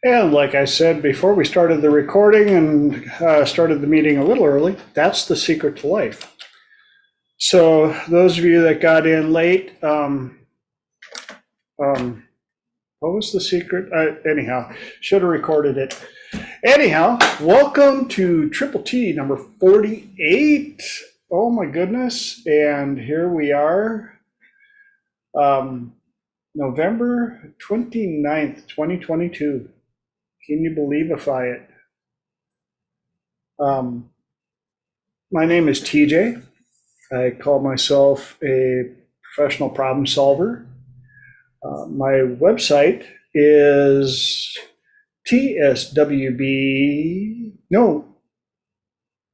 And like I said before, we started the recording and started the meeting a little early. That's the secret to life. So those of you that got in late, what was the secret? Anyhow, should have recorded it. Anyhow, welcome to Triple T number 48. Oh my goodness. And here we are, November 29th, 2022. Can you believe-ify it? My name is TJ. I call myself a professional problem solver. My website is TSWB, no,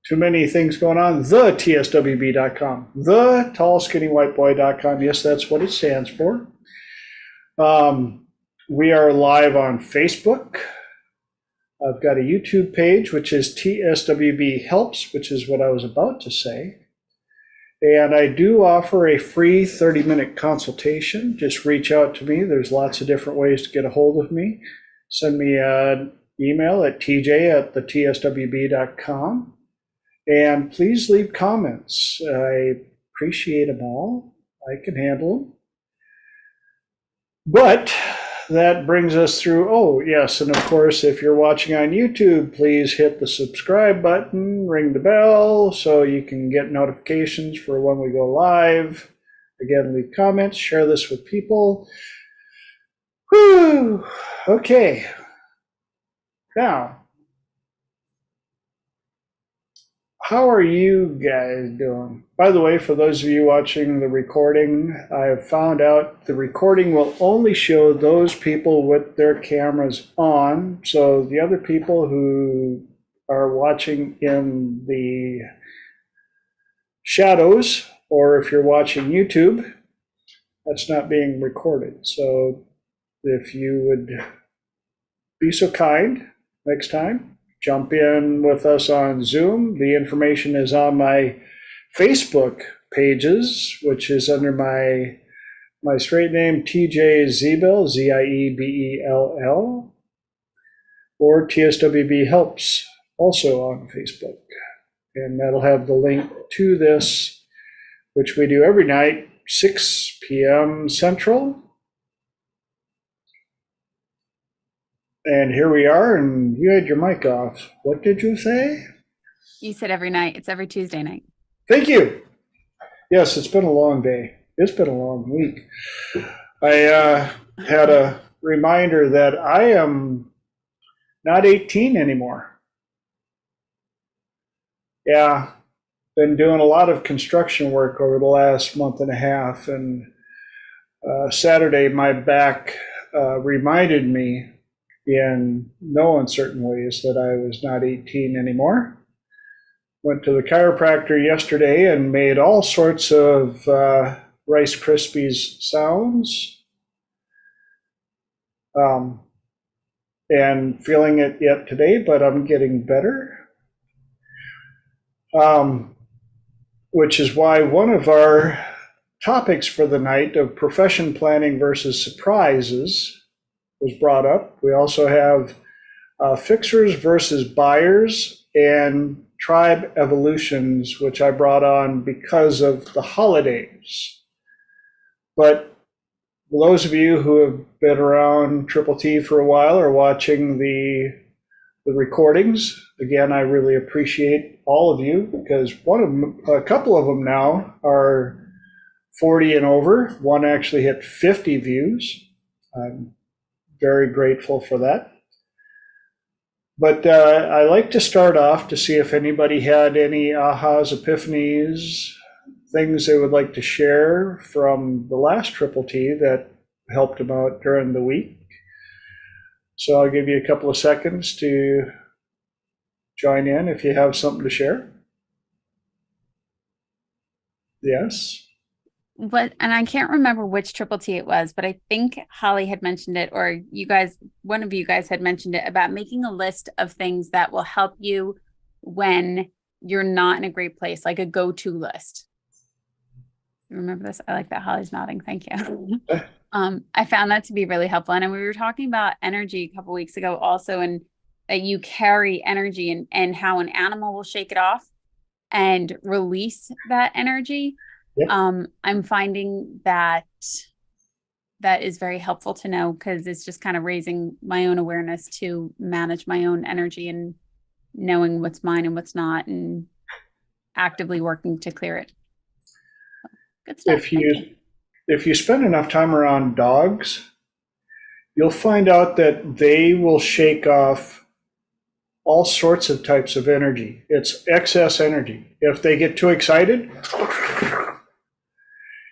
too many things going on, the TSWB.com, the tallskinnywhiteboy.com. Yes, that's what it stands for. We are live on Facebook. I've got a YouTube page, which is TSWB Helps, which is what I was about to say. And I do offer a free 30-minute consultation. Just reach out to me. There's lots of different ways to get a hold of me. Send me an email at tj@thetswb.com. And please leave comments. I appreciate them all. I can handle them. But that brings us through, oh yes, and of course, if you're watching on YouTube, please hit the subscribe button, ring the bell, so you can get notifications for when we go live. Again, leave comments, share this with people. Whew, okay. Now, how are you guys doing? By the way, for those of you watching the recording, I have found out the recording will only show those people with their cameras on. So the other people who are watching in the shadows, or if you're watching YouTube, that's not being recorded. So if you would be so kind next time, jump in with us on Zoom. The information is on my Facebook pages, which is under my straight name, TJ Ziebell, Ziebell, or TSWB Helps, also on Facebook. And that'll have the link to this, which we do every night, 6 p.m. Central. And here we are, and you had your mic off. What did you say? You said every night. It's every Tuesday night. Thank you. Yes, it's been a long day. It's been a long week. I had a reminder that I am not 18 anymore. Yeah, been doing a lot of construction work over the last month and a half, and Saturday my back reminded me in no uncertain ways that I was not 18 anymore. Went to the chiropractor yesterday and made all sorts of Rice Krispies sounds, and feeling it yet today, but I'm getting better. Which is why one of our topics for the night of profession planning versus surprises was brought up. We also have fixers versus buyers and tribe evolutions, which I brought on because of the holidays. But those of you who have been around Triple T for a while or watching the recordings, again, I really appreciate all of you, because a couple of them now are 40 and over. One actually hit 50 views. I'm very grateful for that. But I like to start off to see if anybody had any ahas, epiphanies, things they would like to share from the last Triple T that helped them out during the week. So I'll give you a couple of seconds to join in if you have something to share. Yes. And I can't remember which Triple T it was, but I think Holly had mentioned it, or you guys, one of you guys had mentioned it, about making a list of things that will help you when you're not in a great place, like a go-to list. Remember this? I like that. Holly's nodding. Thank you. I found that to be really helpful. And we were talking about energy a couple weeks ago also, and that you carry energy and how an animal will shake it off and release that energy. Yep. I'm finding that that is very helpful to know because it's just kind of raising my own awareness to manage my own energy and knowing what's mine and what's not and actively working to clear it. Good stuff. If you spend enough time around dogs, you'll find out that they will shake off all sorts of types of energy. It's excess energy. If they get too excited,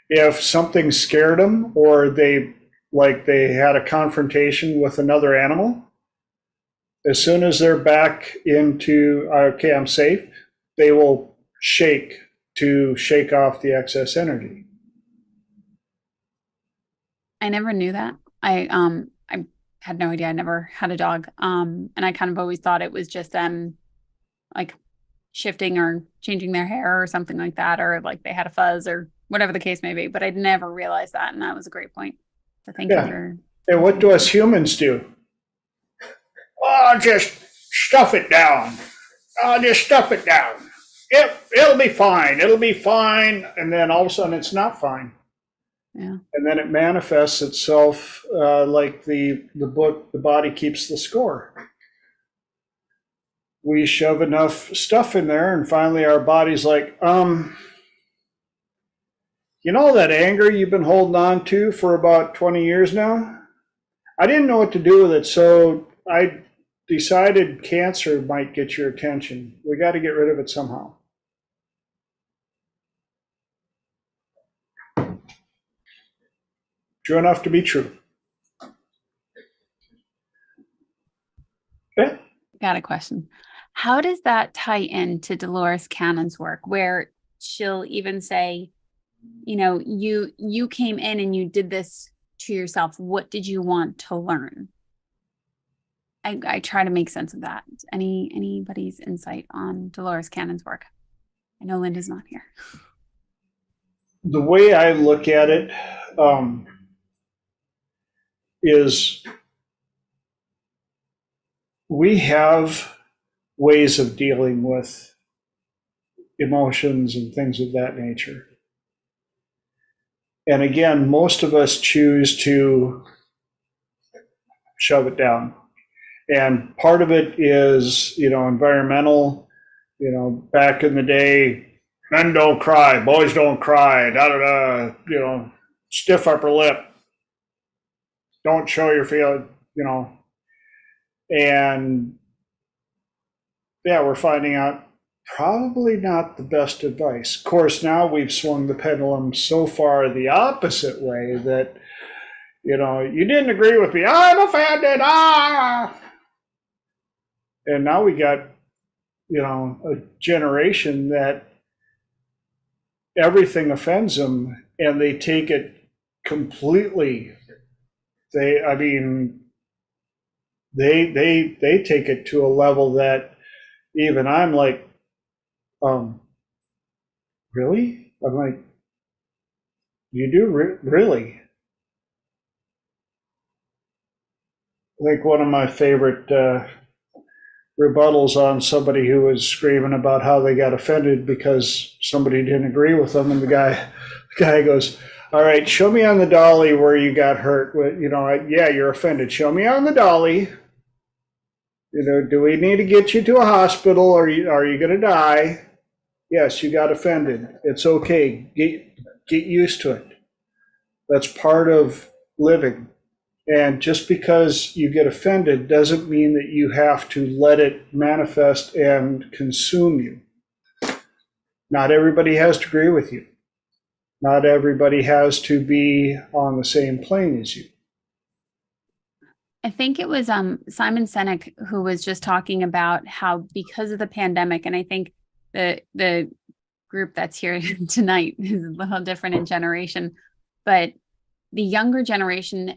if something scared them or they had a confrontation with another animal, as soon as they're back into, okay, I'm safe, they will shake to shake off the excess energy. I never knew that. I had no idea. I never had a dog. And I kind of always thought it was just them like shifting or changing their hair or something like that, or like they had a fuzz or whatever the case may be. But I'd never realized that, and that was a great point. So thank you for. And what do us humans do? Oh, just stuff it down. Oh, just stuff it down. It'll be fine. It'll be fine. And then all of a sudden it's not fine. Yeah. And then it manifests itself like the book, The Body Keeps the Score. We shove enough stuff in there and finally our body's like, you know that anger you've been holding on to for about 20 years now? I didn't know what to do with it, so I decided cancer might get your attention. We got to get rid of it somehow. True enough to be true. Yeah. Got a question. How does that tie into Dolores Cannon's work, where she'll even say, you know, you came in and you did this to yourself. What did you want to learn? I try to make sense of that. Anybody's insight on Dolores Cannon's work? I know Linda's not here. The way I look at it is we have ways of dealing with emotions and things of that nature. And again, most of us choose to shove it down. And part of it is, environmental, back in the day, men don't cry, boys don't cry, stiff upper lip, don't show your feeling, and yeah, we're finding out probably not the best advice. Of course, now we've swung the pendulum so far the opposite way that, you didn't agree with me, I'm offended, And now we got, a generation that everything offends them and they take it completely. They take it to a level that even I'm like, really? I'm like, you do really? I think one of my favorite rebuttals on somebody who was screaming about how they got offended because somebody didn't agree with them, and the guy goes, all right, show me on the dolly where you got hurt. Yeah, you're offended. Show me on the dolly. Do we need to get you to a hospital? Are you going to die? Yes, you got offended. It's okay. Get used to it. That's part of living. And just because you get offended doesn't mean that you have to let it manifest and consume you. Not everybody has to agree with you. Not everybody has to be on the same plane as you. I think it was Simon Sinek who was just talking about how because of the pandemic, and I think the group that's here tonight is a little different in generation, but the younger generation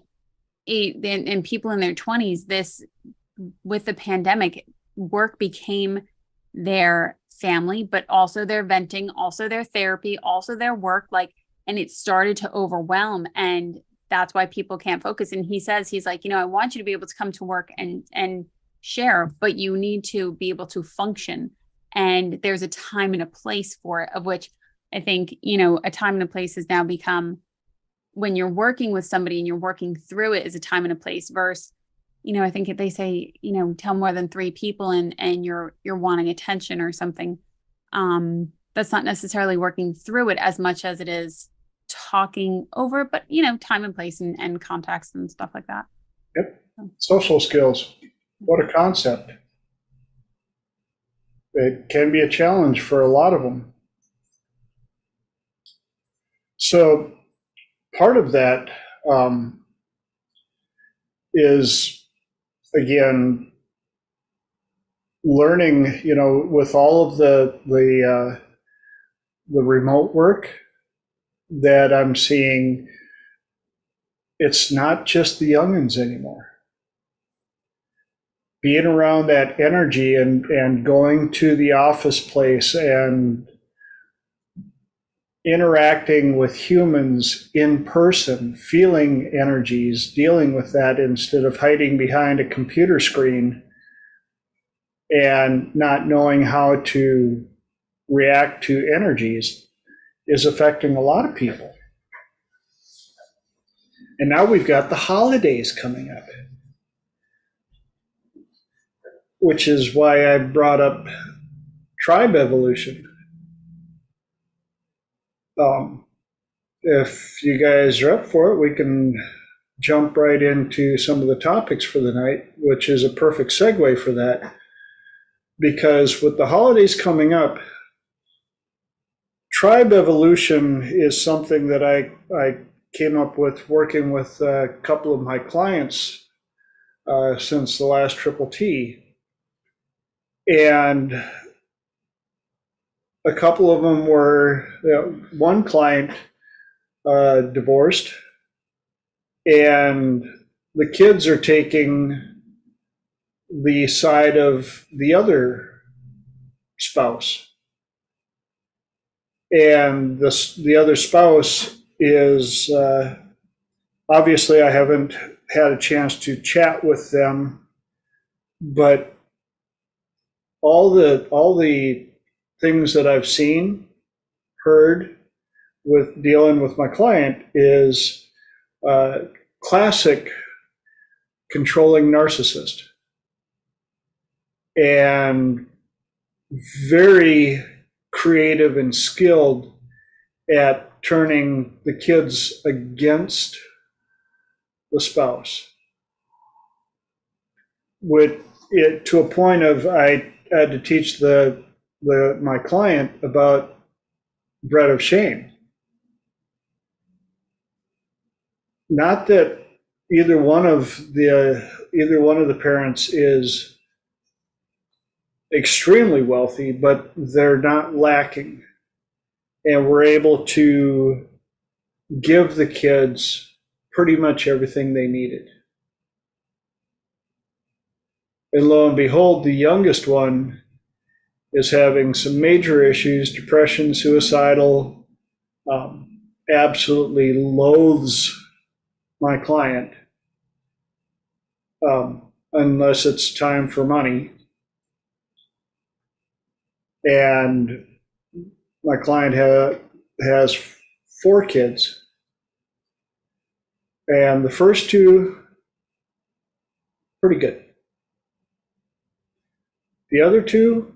and people in their 20s, this with the pandemic, work became their family, but also their venting, also their therapy, also their work. Like and it started to overwhelm, and that's why people can't focus. And he says, he's like, I want you to be able to come to work and share, but you need to be able to function. And there's a time and a place for it, of which I think, a time and a place has now become, when you're working with somebody and you're working through it, is a time and a place versus, I think they say, tell more than 3 people and you're wanting attention or something. That's not necessarily working through it as much as it is talking over, but time and place and context and stuff like that. Yep. Social skills. What a concept. It can be a challenge for a lot of them. So part of that is, again, learning, with all of the remote work that I'm seeing, it's not just the youngins anymore. Being around that energy and going to the office place and interacting with humans in person, feeling energies, dealing with that instead of hiding behind a computer screen and not knowing how to react to energies, is affecting a lot of people. And now we've got the holidays coming up, which is why I brought up tribe evolution. If you guys are up for it, we can jump right into some of the topics for the night, which is a perfect segue for that. Because with the holidays coming up, tribe evolution is something that I came up with working with a couple of my clients since the last Triple T. And a couple of them were, one client divorced, and the kids are taking the side of the other spouse. And the other spouse is, obviously I haven't had a chance to chat with them, but all the things that I've seen, heard with dealing with my client is classic controlling narcissist, and very creative and skilled at turning the kids against the spouse. With it to a point of, I had to teach my client about bread of shame. Not that either one of the parents is extremely wealthy, but they're not lacking, and we're able to give the kids pretty much everything they needed. And lo and behold, the youngest one is having some major issues, depression, suicidal, absolutely loathes my client, unless it's time for money. And my client has 4 kids. And the first 2, pretty good. The other 2,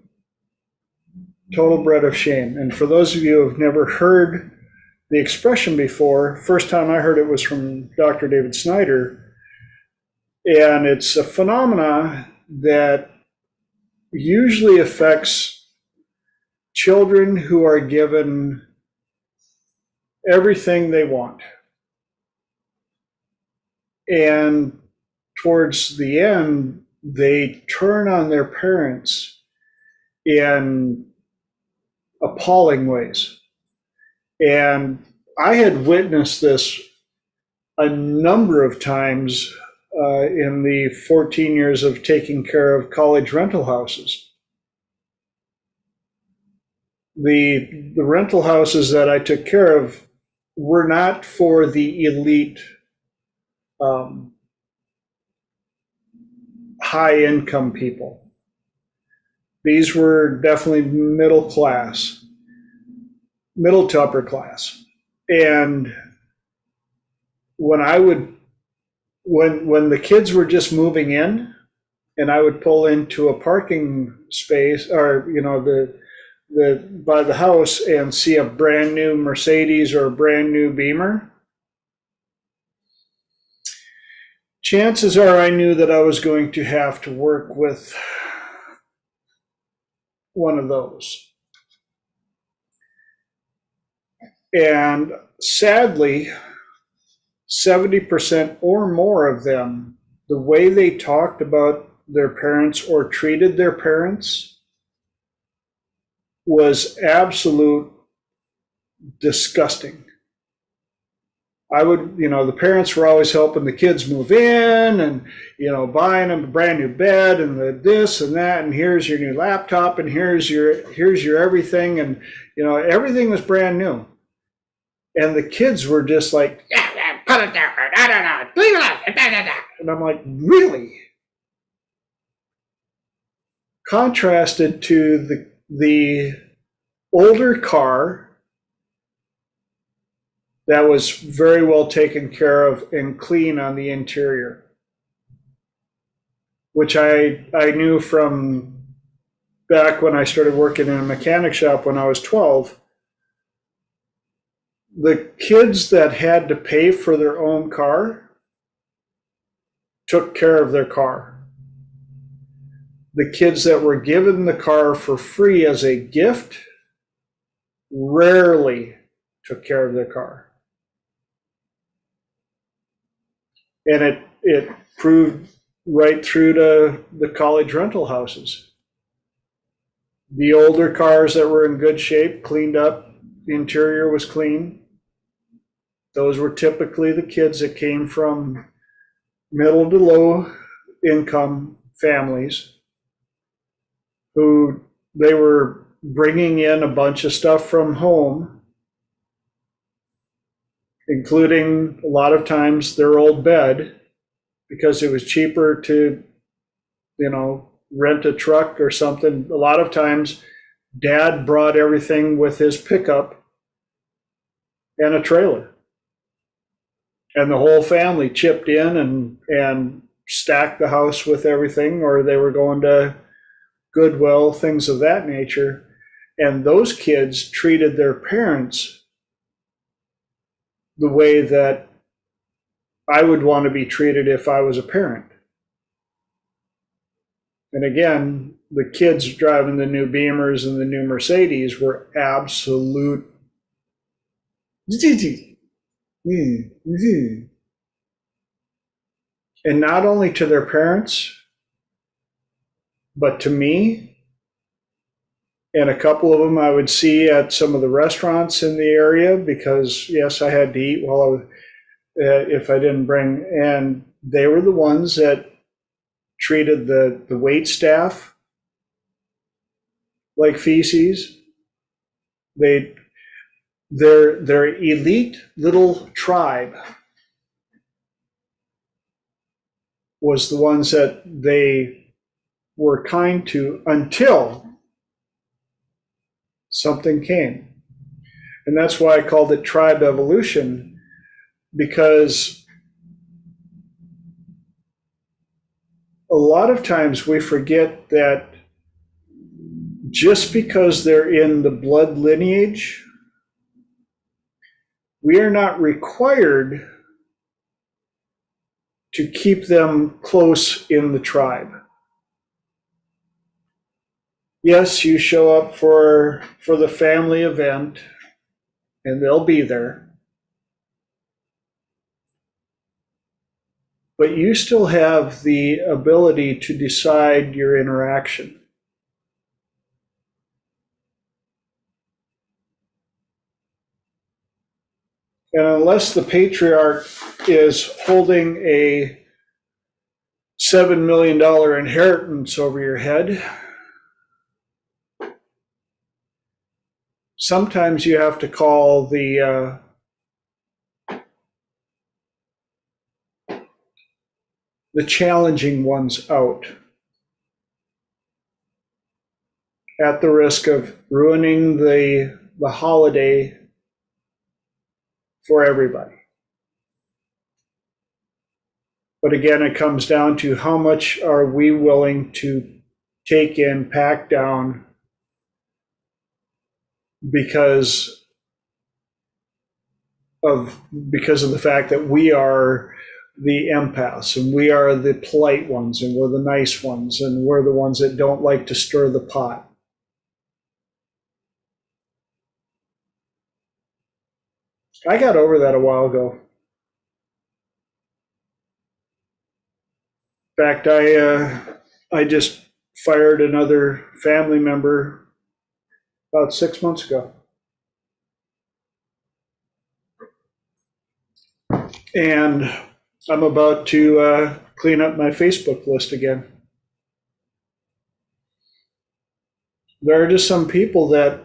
total bread of shame. And for those of you who have never heard the expression before, first time I heard it was from Dr. David Snyder. And it's a phenomena that usually affects children who are given everything they want. And towards the end, they turn on their parents in appalling ways. And I had witnessed this a number of times in the 14 years of taking care of college rental houses. The rental houses that I took care of were not for the elite, high income people. These were definitely middle class, middle to upper class. And when I would, when the kids were just moving in, and I would pull into a parking space, or the by the house, and see a brand new Mercedes or a brand new Beamer, chances are I knew that I was going to have to work with one of those. And sadly, 70% or more of them, the way they talked about their parents or treated their parents was absolute disgusting. The parents were always helping the kids move in, and, buying them a brand new bed and this and that, and here's your new laptop, and here's your everything. And, everything was brand new. And the kids were just like, yeah, put it there, I don't know, leave it. And I'm like, really? Contrasted to the older car that was very well taken care of and clean on the interior, which I knew from back when I started working in a mechanic shop when I was 12. The kids that had to pay for their own car took care of their car. The kids that were given the car for free as a gift rarely took care of their car. And it proved right through to the college rental houses. The older cars that were in good shape, cleaned up, the interior was clean. Those were typically the kids that came from middle to low income families, who they were bringing in a bunch of stuff from home, including a lot of times their old bed, because it was cheaper to, rent a truck or something. A lot of times dad brought everything with his pickup and a trailer. And the whole family chipped in and stacked the house with everything, or they were going to Goodwill, things of that nature. And those kids treated their parents the way that I would want to be treated if I was a parent. And again, the kids driving the new Beamers and the new Mercedes were absolute. And not only to their parents, but to me. And a couple of them I would see at some of the restaurants in the area, because yes, I had to eat while I was, if I didn't bring, and they were the ones that treated the wait staff like feces. Their elite little tribe was the ones that they were kind to until something came. And that's why I called it tribe evolution, because a lot of times we forget that just because they're in the blood lineage, we are not required to keep them close in the tribe. Yes, you show up for the family event and they'll be there. But you still have the ability to decide your interaction. And unless the patriarch is holding a $7 million inheritance over your head, sometimes you have to call the the challenging ones out at the risk of ruining the holiday for everybody. But again, it comes down to how much are we willing to take in, pack down, because of the fact that we are the empaths and we are the polite ones and we're the nice ones and we're the ones that don't like to stir the pot. I got over that a while ago. In fact, I just fired another family member about 6 months ago. And I'm about to clean up my Facebook list again. There are just some people that,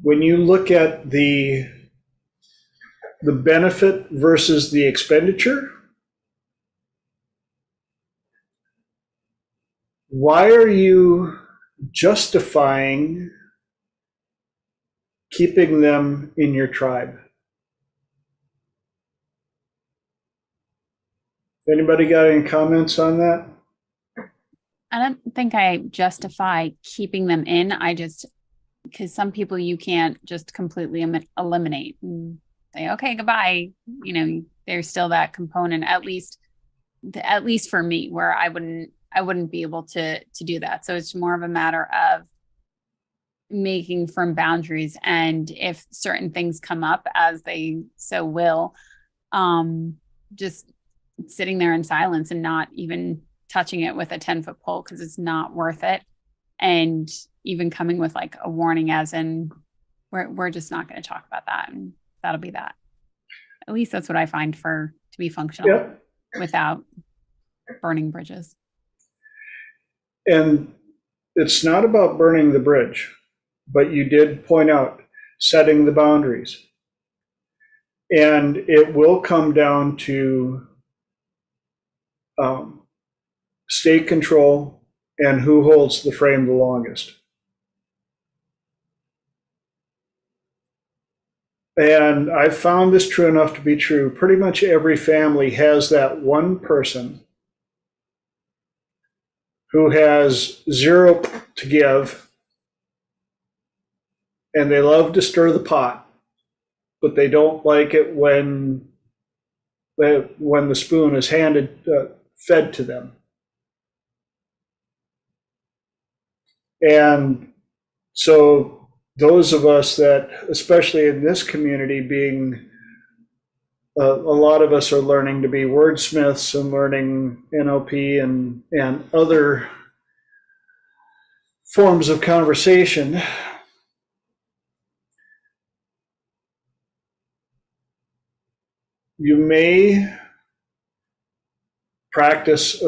when you look at the benefit versus the expenditure, why are you justifying keeping them in your tribe? Anybody got any comments on that? I don't think I justify keeping them in. I just, because some people you can't just completely eliminate and say, okay, goodbye. You know, there's still that component, at least for me, where I wouldn't be able to do that. So it's more of a matter of making firm boundaries. And if certain things come up, as they so will, just sitting there in silence and not even touching it with a 10-foot pole, because it's not worth it. And even coming with like a warning, as in, we're just not going to talk about that, and that'll be that. At least that's what I find to be functional, without burning bridges. And it's not about burning the bridge, but you did point out setting the boundaries. And it will come down to state control and who holds the frame the longest. And I've found this true enough to be true. Pretty much every family has that one person who has zero to give, and they love to stir the pot, but they don't like it when the spoon is fed to them. And so those of us that, especially in this community, being a lot of us are learning to be wordsmiths and learning NLP and other forms of conversation. You may practice,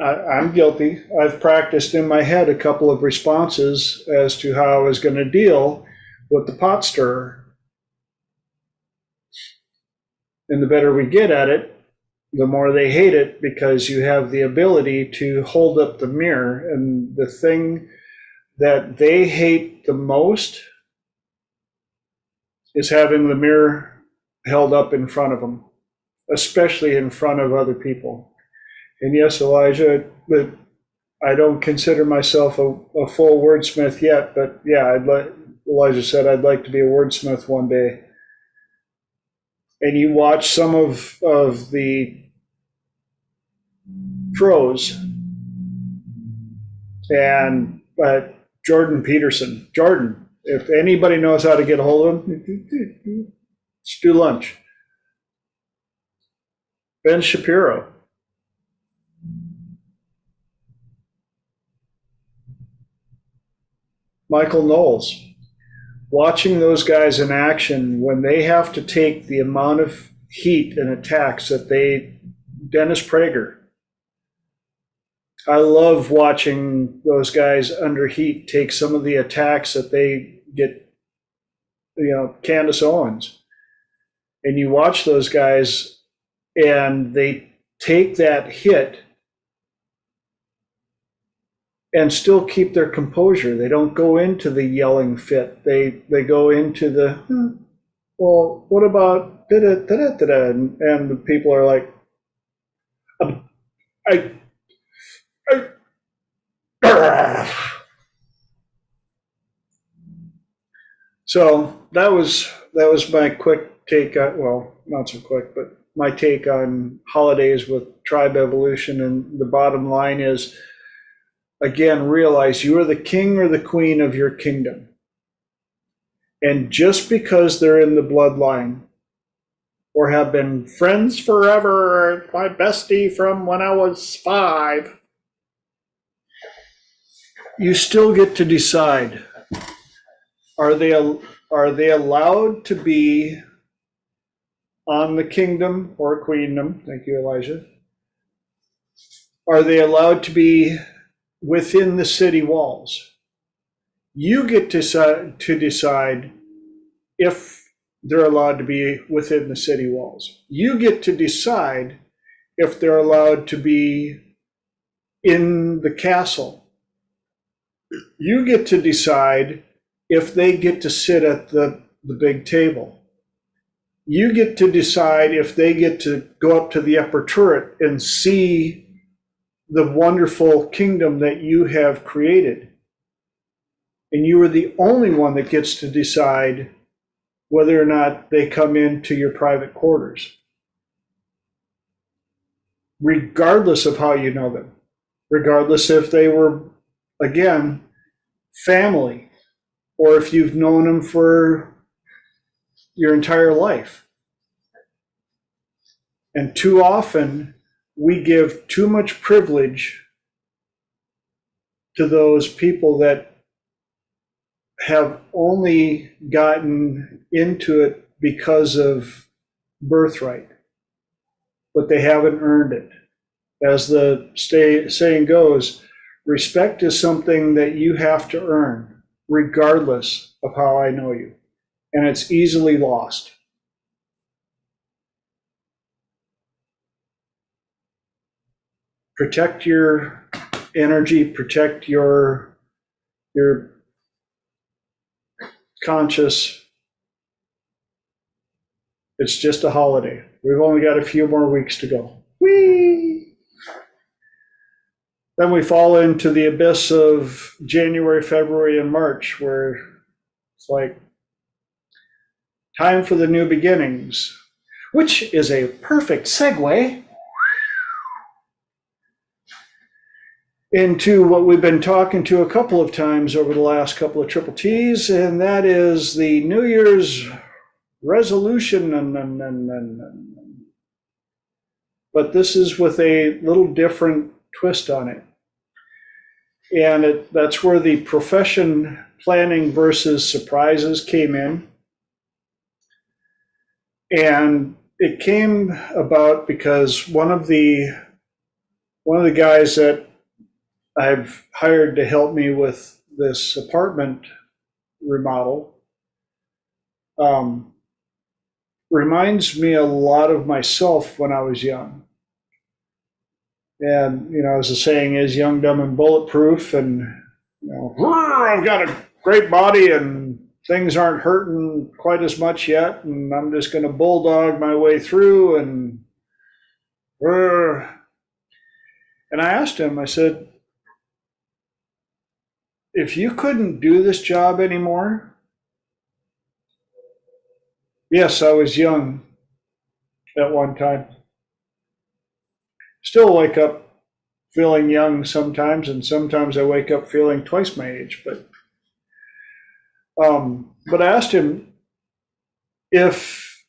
I'm guilty, I've practiced in my head a couple of responses as to how I was going to deal with the pot stirrer. And the better we get at it, the more they hate it, because you have the ability to hold up the mirror. And the thing that they hate the most is having the mirror held up in front of them, especially in front of other people. And yes, Elijah, I don't consider myself a full wordsmith yet, but yeah, Elijah said, I'd like to be a wordsmith one day. And you watch some of the pros, and Jordan Peterson, if anybody knows how to get a hold of him, let's do lunch. Ben Shapiro. Michael Knowles. Watching those guys in action when they have to take the amount of heat and attacks that Dennis Prager. I love watching those guys under heat take some of the attacks that they get, Candace Owens. And you watch those guys and they take that hit and still keep their composure. They don't go into the yelling fit. They go into the, well, what about da-da-da-da-da-da? And the people are like, I, so that was my quick take on, well, not so quick, but my take on holidays with tribe evolution. And the bottom line is, again, realize you are the king or the queen of your kingdom. And just because they're in the bloodline or have been friends forever, my bestie from when I was 5, you still get to decide, are they allowed to be on the kingdom or queendom? Thank you, Elijah. Are they allowed to be within the city walls? You get to decide if they're allowed to be within the city walls. You get to decide if they're allowed to be in the castle. You get to decide if they get to sit at the big table. You get to decide if they get to go up to the upper turret and see the wonderful kingdom that you have created. And you are the only one that gets to decide whether or not they come into your private quarters, regardless of how you know them, regardless if they were, again, family, or if you've known them for your entire life. And too often, we give too much privilege to those people that have only gotten into it because of birthright, but they haven't earned it. As the saying goes, respect is something that you have to earn, regardless of how I know you. And it's easily lost. Protect your energy, protect your conscious. It's just a holiday. We've only got a few more weeks to go. Whee! Then we fall into the abyss of January, February, and March, where it's like time for the new beginnings, which is a perfect segue into what we've been talking to a couple of times over the last couple of Triple T's, and that is the New Year's resolution. But this is with a little different twist on it. And that's where the profession planning versus surprises came in. And it came about because one of the guys that I've hired to help me with this apartment remodel reminds me a lot of myself when I was young. And, as the saying is, young, dumb, and bulletproof. And, I've got a great body and things aren't hurting quite as much yet. And I'm just going to bulldog my way through. And I asked him, I said, if you couldn't do this job anymore, yes, I was young at one time. Still wake up feeling young sometimes, and sometimes I wake up feeling twice my age. But I asked him, if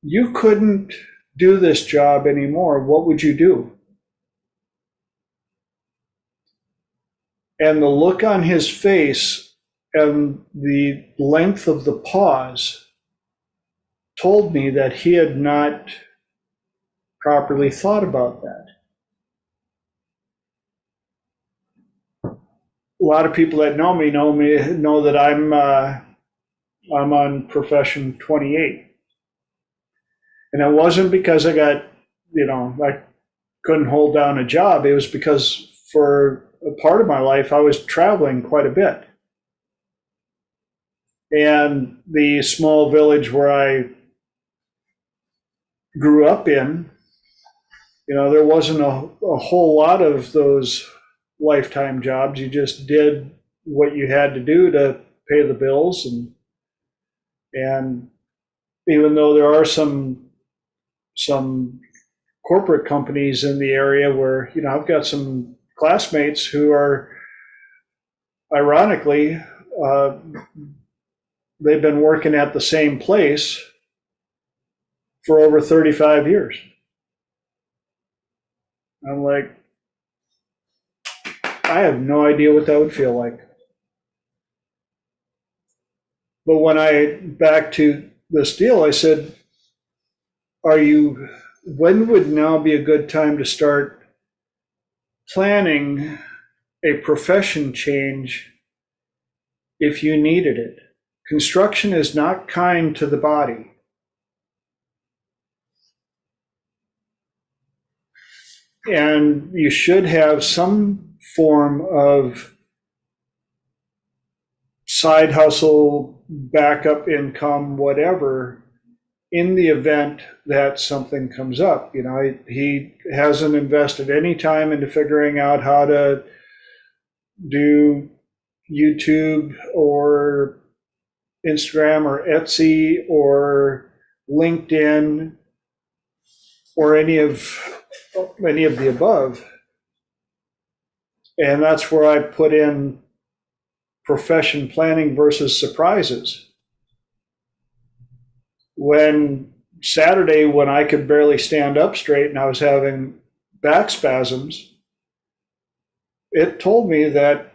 you couldn't do this job anymore, what would you do? And the look on his face and the length of the pause told me that he had not properly thought about that. A lot of people that know me know that I'm on profession 28. And it wasn't because I got I couldn't hold down a job. It was because for a part of my life, I was traveling quite a bit. And the small village where I grew up in, there wasn't a whole lot of those lifetime jobs. You just did what you had to do to pay the bills. And even though there are some corporate companies in the area where, I've got some classmates who are, ironically, they've been working at the same place for over 35 years. I'm like, I have no idea what that would feel like. But back to this deal, I said, when would now be a good time to start planning a profession change if you needed it? Construction is not kind to the body. And you should have some form of side hustle, backup income, whatever, in the event that something comes up. He hasn't invested any time into figuring out how to do YouTube or Instagram or Etsy or LinkedIn or any of the above. And that's where I put in profession planning versus surprises. Saturday, when I could barely stand up straight and I was having back spasms, it told me that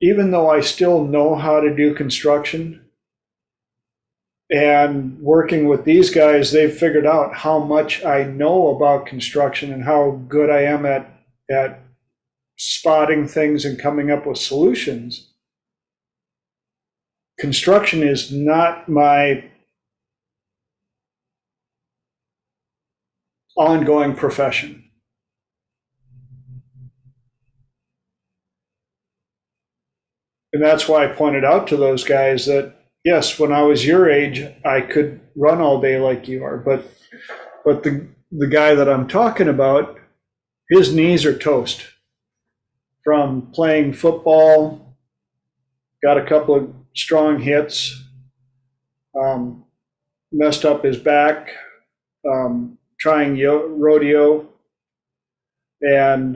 even though I still know how to do construction, and working with these guys, they've figured out how much I know about construction and how good I am at spotting things and coming up with solutions. Construction is not my ongoing profession. And that's why I pointed out to those guys that, yes, when I was your age, I could run all day like you are. But the guy that I'm talking about, his knees are toast from playing football, got a couple of strong hits, messed up his back, trying rodeo, and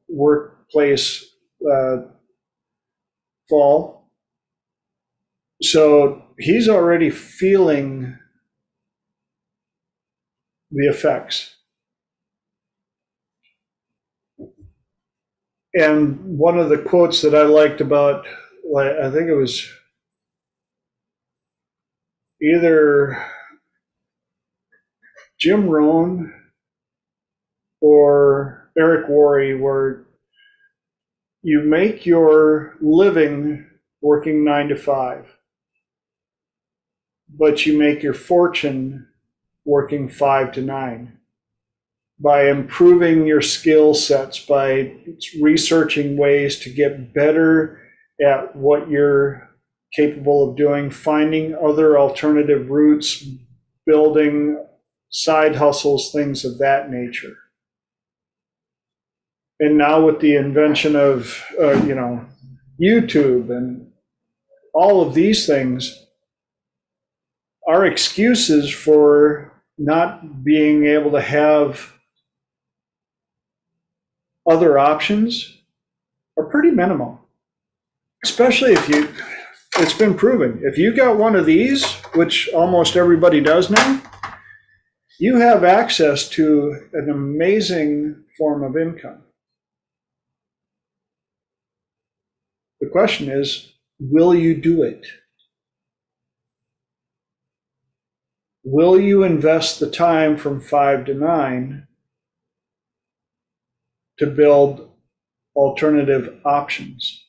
workplace fall. So he's already feeling the effects. And one of the quotes that I liked about, I think it was either Jim Rohn or Eric Worre, where you make your living working 9 to 5, but you make your fortune working 5 to 9. By improving your skill sets, by researching ways to get better at what you're capable of doing, finding other alternative routes, building side hustles, things of that nature. And now with the invention of, YouTube and all of these things, our excuses for not being able to have other options are pretty minimal. Especially it's been proven, if you got one of these, which almost everybody does now, you have access to an amazing form of income. The question is, will you do it? Will you invest the time from 5 to 9 to build alternative options?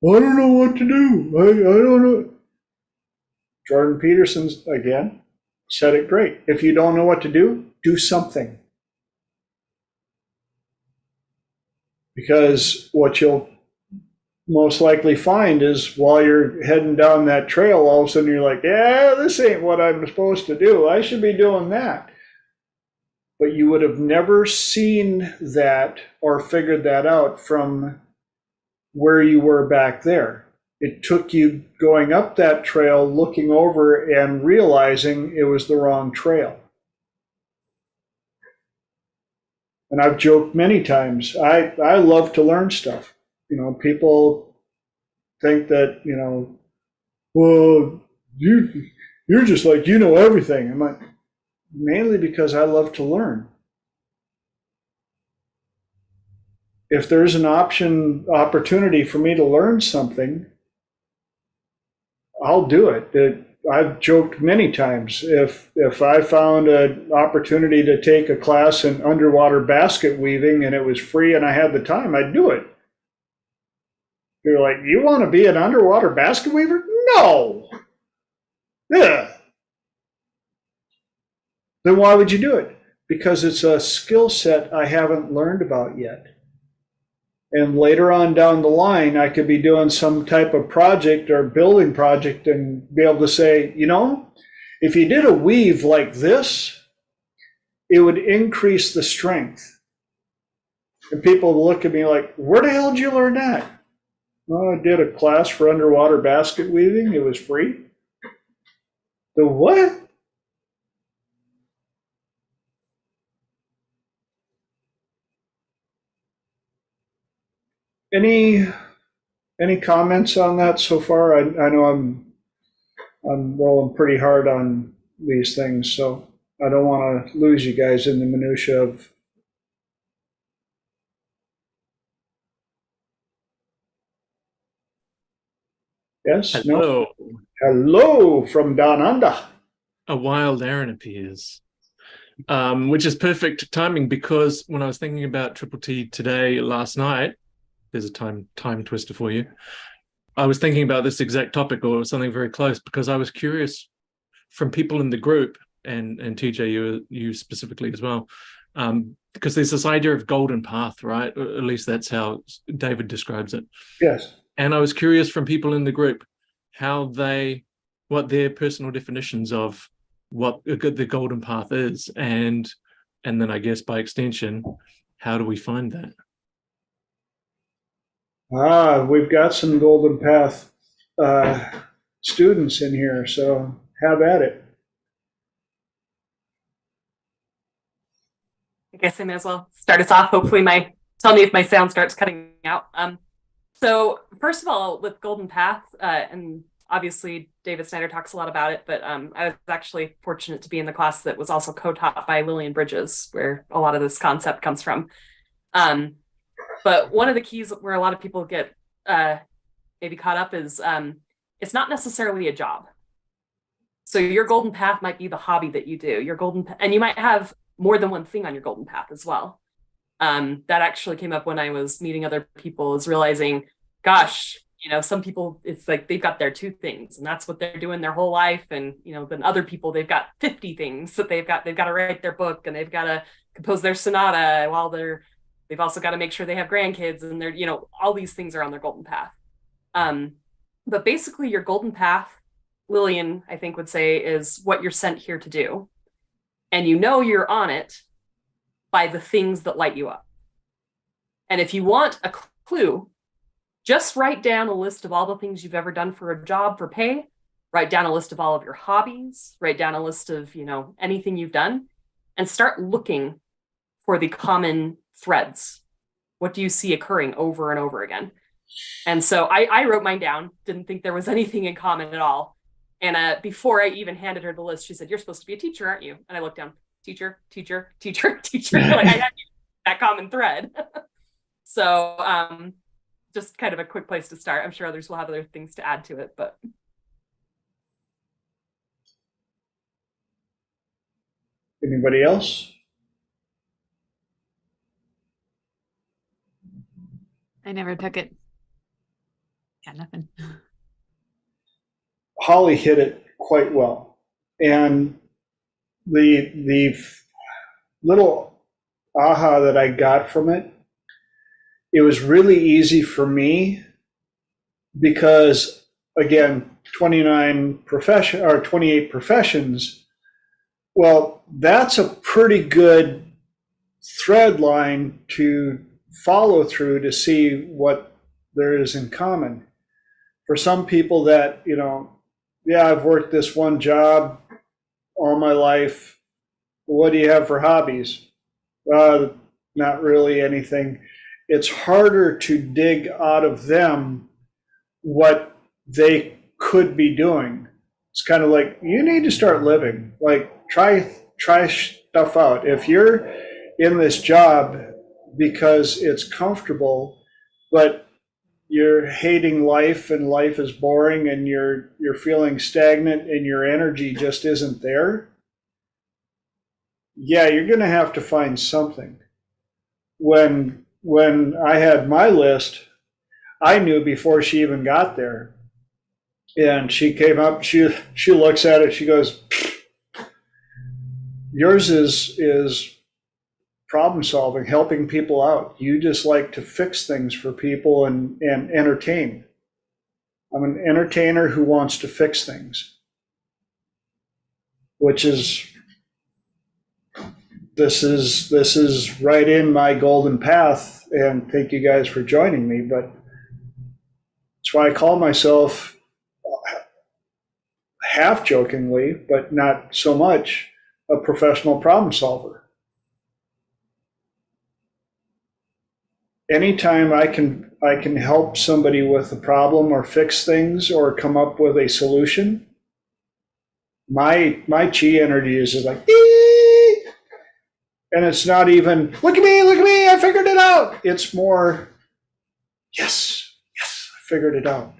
I don't know what to do. I don't know. Jordan Peterson's again. said it great. If you don't know what to do something. Because what you'll most likely find is while you're heading down that trail, all of a sudden you're like, yeah, this ain't what I'm supposed to do. I should be doing that. But you would have never seen that or figured that out from where you were back there. It took you going up that trail, looking over and realizing it was the wrong trail. And I've joked many times, I love to learn stuff. People think that, well, you're just like, everything. I'm like, mainly because I love to learn. If there's an opportunity for me to learn something, I'll do it. I've joked many times, if I found an opportunity to take a class in underwater basket weaving and it was free and I had the time, I'd do it. You're like, you want to be an underwater basket weaver? No. Yeah. Then why would you do it? Because it's a skill set I haven't learned about yet. And later on down the line, I could be doing some type of project or building project and be able to say, if you did a weave like this, it would increase the strength. And people will look at me like, where the hell did you learn that? Well, I did a class for underwater basket weaving. It was free. The what? Any comments on that so far? I know I'm rolling pretty hard on these things, so I don't want to lose you guys in the minutia of. Yes, no. Hello. Hello from down under. A wild Aaron appears, which is perfect timing because when I was thinking about Triple T today, last night, there's a time twister for you. I was thinking about this exact topic or something very close because I was curious from people in the group and TJ, you specifically as well, because there's this idea of golden path, right? Or at least that's how David describes it. Yes. And I was curious from people in the group what their personal definitions of what the golden path is, and then I guess by extension, how do we find that? We've got some golden path students in here, so have at it. I guess I may as well start us off. Hopefully tell me if my sound starts cutting out. So first of all, with Golden Path, and obviously David Snyder talks a lot about it, but I was actually fortunate to be in the class that was also co-taught by Lillian Bridges, where a lot of this concept comes from. But one of the keys where a lot of people get maybe caught up is it's not necessarily a job. So your golden path might be the hobby that you do, and you might have more than one thing on your golden path as well. That actually came up when I was meeting other people, is realizing, gosh, some people, it's like they've got their two things and that's what they're doing their whole life. And, then other people, they've got 50 things that they've got to write their book and they've got to compose their sonata while they've also got to make sure they have grandkids and they're, all these things are on their golden path. But basically your golden path, Lillian, I think would say, is what you're sent here to do. And you're on it by the things that light you up. And if you want a clue, just write down a list of all the things you've ever done for a job for pay, write down a list of all of your hobbies, write down a list of, anything you've done, and start looking for the common threads. What do you see occurring over and over again? And so I wrote mine down, didn't think there was anything in common at all. And before I even handed her the list, she said, "You're supposed to be a teacher, aren't you?" And I looked down, teacher, teacher, teacher, teacher. Like I had that common thread. So just kind of a quick place to start. I'm sure others will have other things to add to it, but. Anybody else? I never took it. Got nothing. Holly hit it quite well. And the little aha that I got from it, it was really easy for me because, again, 28 professions. Well, that's a pretty good thread line to follow through to see what there is in common. For some people that, yeah, I've worked this one job all my life. What do you have for hobbies? Not really anything. It's harder to dig out of them what they could be doing. It's kind of like, you need to start living. Like, try stuff out. If you're in this job because it's comfortable, but you're hating life and life is boring and you're feeling stagnant and your energy just isn't there, yeah, you're going to have to find something. When I had my list, I knew before she even got there. And she came up, she looks at it, she goes, yours is problem solving, helping people out. You just like to fix things for people and entertain. I'm an entertainer who wants to fix things, which is, this is right in my golden path, and thank you guys for joining me. But that's why I call myself, half jokingly, but not so much, a professional problem solver. Anytime I can help somebody with a problem or fix things or come up with a solution, my chi energy is just like, ee! And it's not even, look at me, I figured it out. It's more, yes, I figured it out.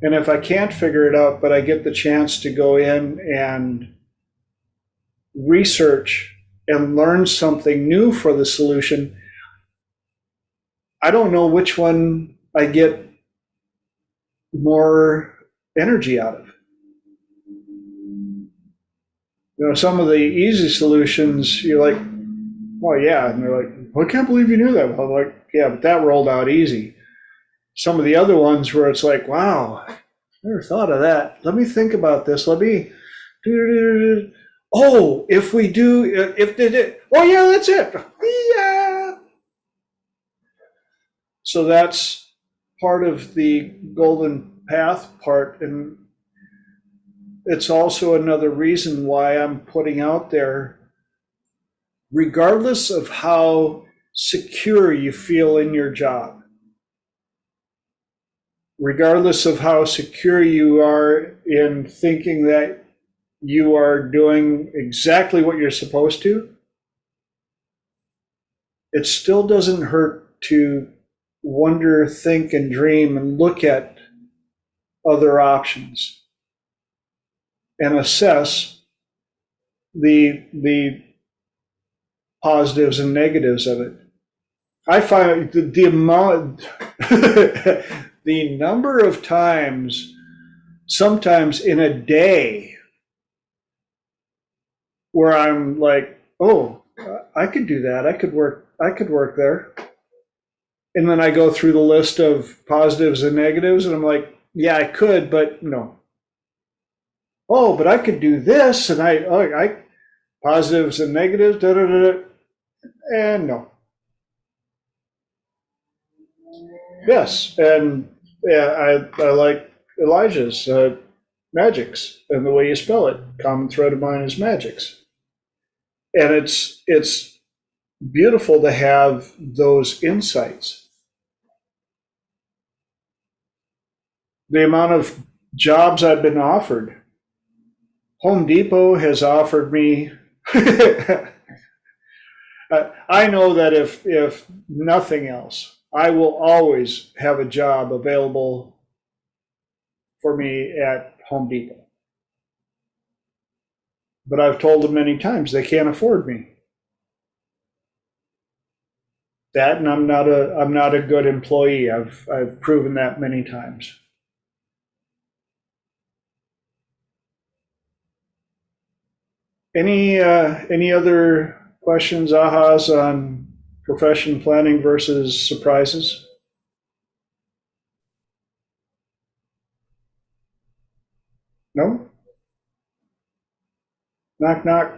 And if I can't figure it out, but I get the chance to go in and research and learn something new for the solution, I don't know which one I get more energy out of. Some of the easy solutions, you're like, oh yeah, and they're like, oh, I can't believe you knew that. I'm like, yeah, but that rolled out easy. Some of the other ones where it's like, wow, I never thought of that. Let me think about this. Let me do. Oh, if we do, if they did, oh yeah, that's it. Yeah. So that's part of the golden path part, and it's also another reason why I'm putting out there, regardless of how secure you feel in your job, regardless of how secure you are in thinking that you are doing exactly what you're supposed to, it still doesn't hurt to wonder, think, and dream and look at other options and assess the positives and negatives of it. I find the amount, the number of times, sometimes in a day, where I'm like, oh, I could do that. I could work there. And then I go through the list of positives and negatives, and I'm like, yeah, I could, but no. Oh, but I could do this, and I positives and negatives, and no. Yes, and yeah, I like Elijah's magics and the way you spell it. Common thread of mine is magics, and it's beautiful to have those insights. The amount of jobs I've been offered. Home Depot has offered me. I know that if nothing else, I will always have a job available for me at Home Depot. But I've told them many times they can't afford me. That, and I'm not a good employee. I've proven that many times. Any other questions, ahas on profession planning versus surprises? No? Knock, knock.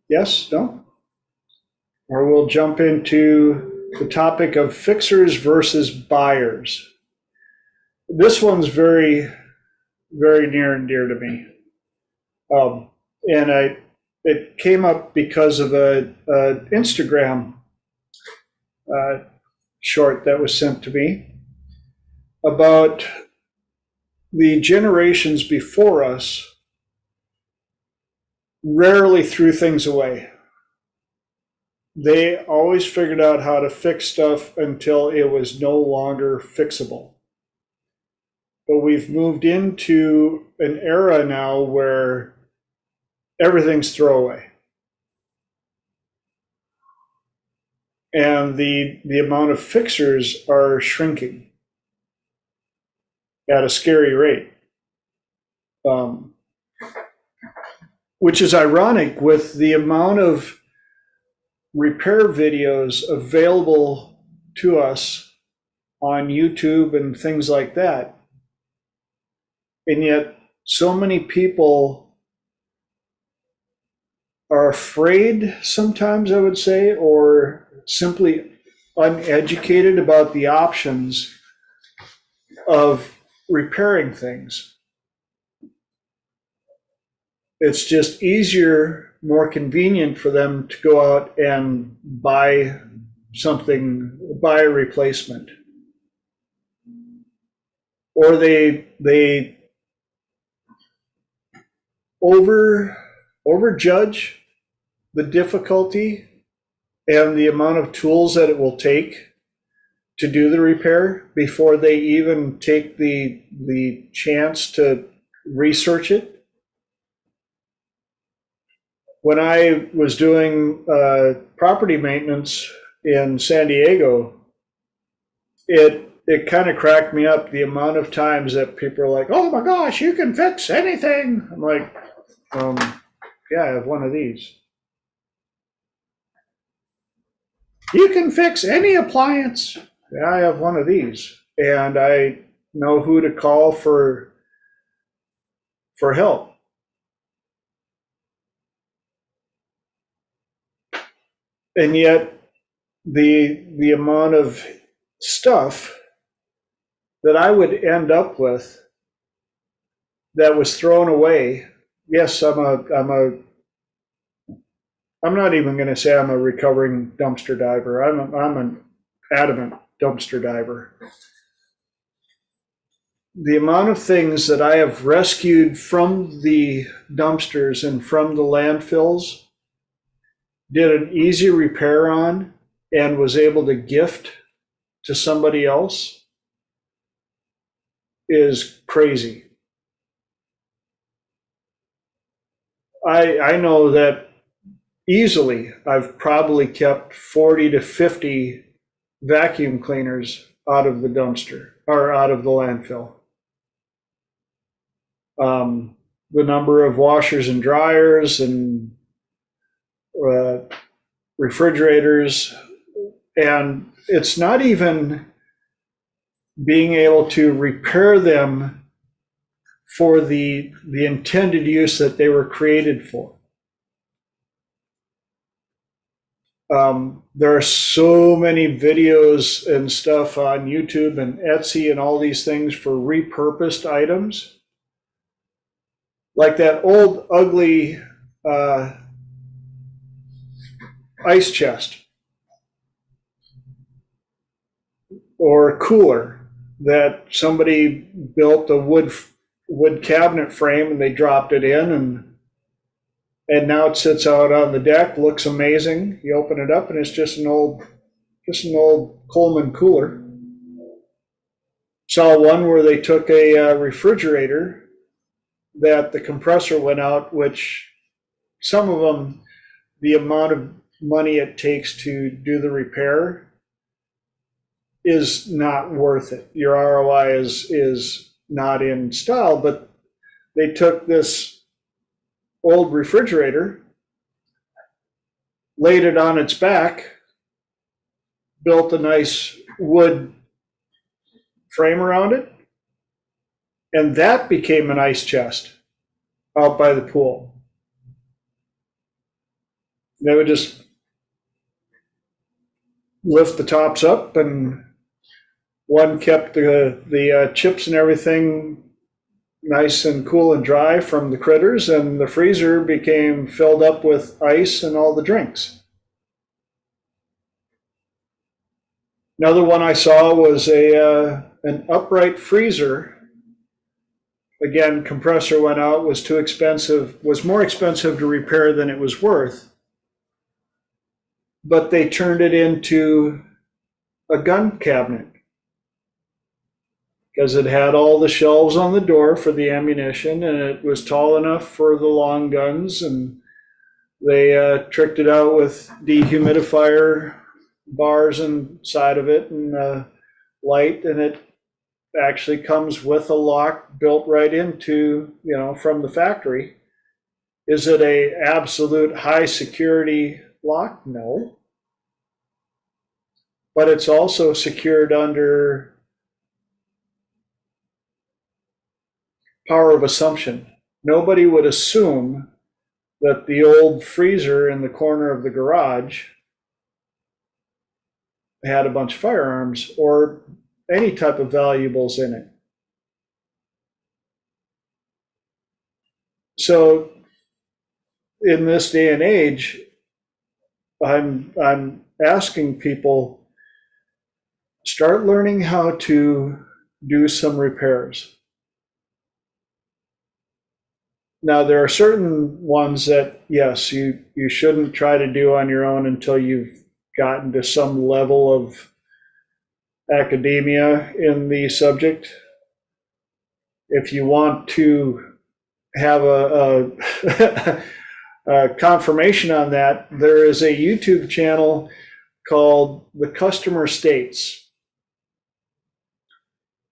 Yes? No? Or we'll jump into the topic of fixers versus buyers. This one's very, very near and dear to me. And it came up because of a Instagram short that was sent to me about the generations before us rarely threw things away. They always figured out how to fix stuff until it was no longer fixable. But we've moved into an era now where everything's throwaway. And the amount of fixers are shrinking at a scary rate. Which is ironic with the amount of repair videos available to us on YouTube and things like that. And yet so many people are afraid sometimes, I would say, or simply uneducated about the options of repairing things. It's just easier, more convenient for them to go out and buy something, buy a replacement. Or they overjudge the difficulty and the amount of tools that it will take to do the repair before they even take the chance to research it. When I was doing property maintenance in San Diego, it kind of cracked me up the amount of times that people are like, "Oh my gosh, you can fix anything." I'm like, yeah, I have one of these. You can fix any appliance. Yeah, I have one of these, and I know who to call for help. And yet the amount of stuff that I would end up with that was thrown away. Yes, I'm not even going to say I'm a recovering dumpster diver. I'm an adamant dumpster diver. The amount of things that I have rescued from the dumpsters and from the landfills, did an easy repair on, and was able to gift to somebody else is crazy. I know that easily I've probably kept 40 to 50 vacuum cleaners out of the dumpster or out of the landfill. The number of washers and dryers and refrigerators, and it's not even being able to repair them for the intended use that they were created for. There are so many videos and stuff on YouTube and Etsy and all these things for repurposed items. Like that old ugly ice chest or cooler that somebody built a wood cabinet frame and they dropped it in, and now it sits out on the deck, looks amazing. You open it up and it's just an old Coleman cooler. Saw one where they took a refrigerator that the compressor went out, which some of them, the amount of money it takes to do the repair is not worth it. Your ROI is not in style, but they took this old refrigerator, laid it on its back, built a nice wood frame around it, and that became an ice chest out by the pool. They would just lift the tops up, and one kept the chips and everything nice and cool and dry from the critters, and the freezer became filled up with ice and all the drinks. Another one I saw was an upright freezer. Again, compressor went out, was too expensive, was more expensive to repair than it was worth. But they turned it into a gun cabinet because it had all the shelves on the door for the ammunition, and it was tall enough for the long guns, and they tricked it out with dehumidifier bars inside of it and light, and it actually comes with a lock built right into, from the factory. Is it a absolute high security lock? No. But it's also secured under power of assumption. Nobody would assume that the old freezer in the corner of the garage had a bunch of firearms or any type of valuables in it. So in this day and age, I'm asking people, start learning how to do some repairs. Now, there are certain ones that, yes, you shouldn't try to do on your own until you've gotten to some level of academia in the subject. If you want to have a confirmation on that, there is a YouTube channel called The Customer States,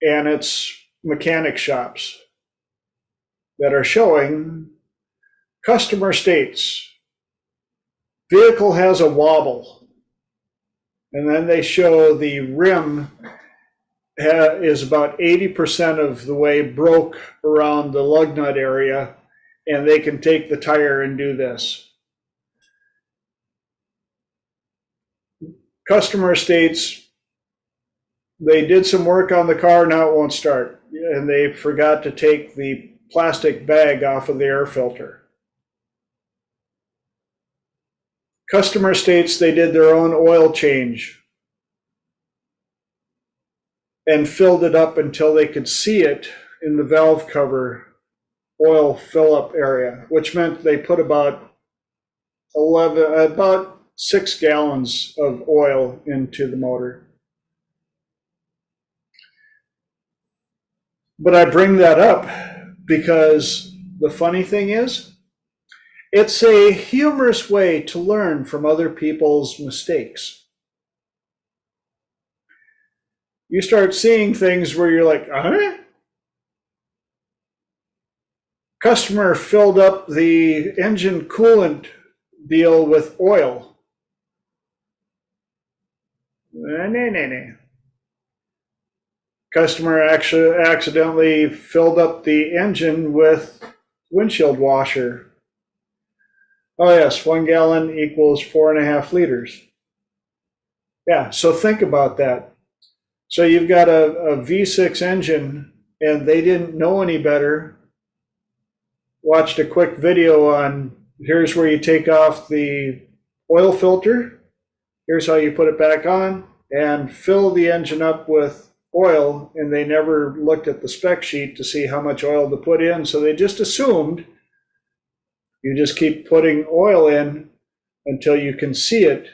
and it's mechanic shops that are showing customer states. Vehicle has a wobble, and then they show the rim is about 80% of the way broke around the lug nut area, and they can take the tire and do this. Customer states they did some work on the car, now it won't start, and they forgot to take the plastic bag off of the air filter. Customer states they did their own oil change and filled it up until they could see it in the valve cover oil fill-up area, which meant they put about 6 gallons of oil into the motor. But I bring that up because the funny thing is, it's a humorous way to learn from other people's mistakes. You start seeing things where you're like, huh? Customer filled up the engine coolant deal with oil. Nah. Customer actually accidentally filled up the engine with windshield washer. Oh yes, 1 gallon equals 4.5 liters. Yeah, so think about that. So you've got a V6 engine and they didn't know any better. Watched a quick video on here's where you take off the oil filter. Here's how you put it back on and fill the engine up with oil, and they never looked at the spec sheet to see how much oil to put in, so they just assumed you just keep putting oil in until you can see it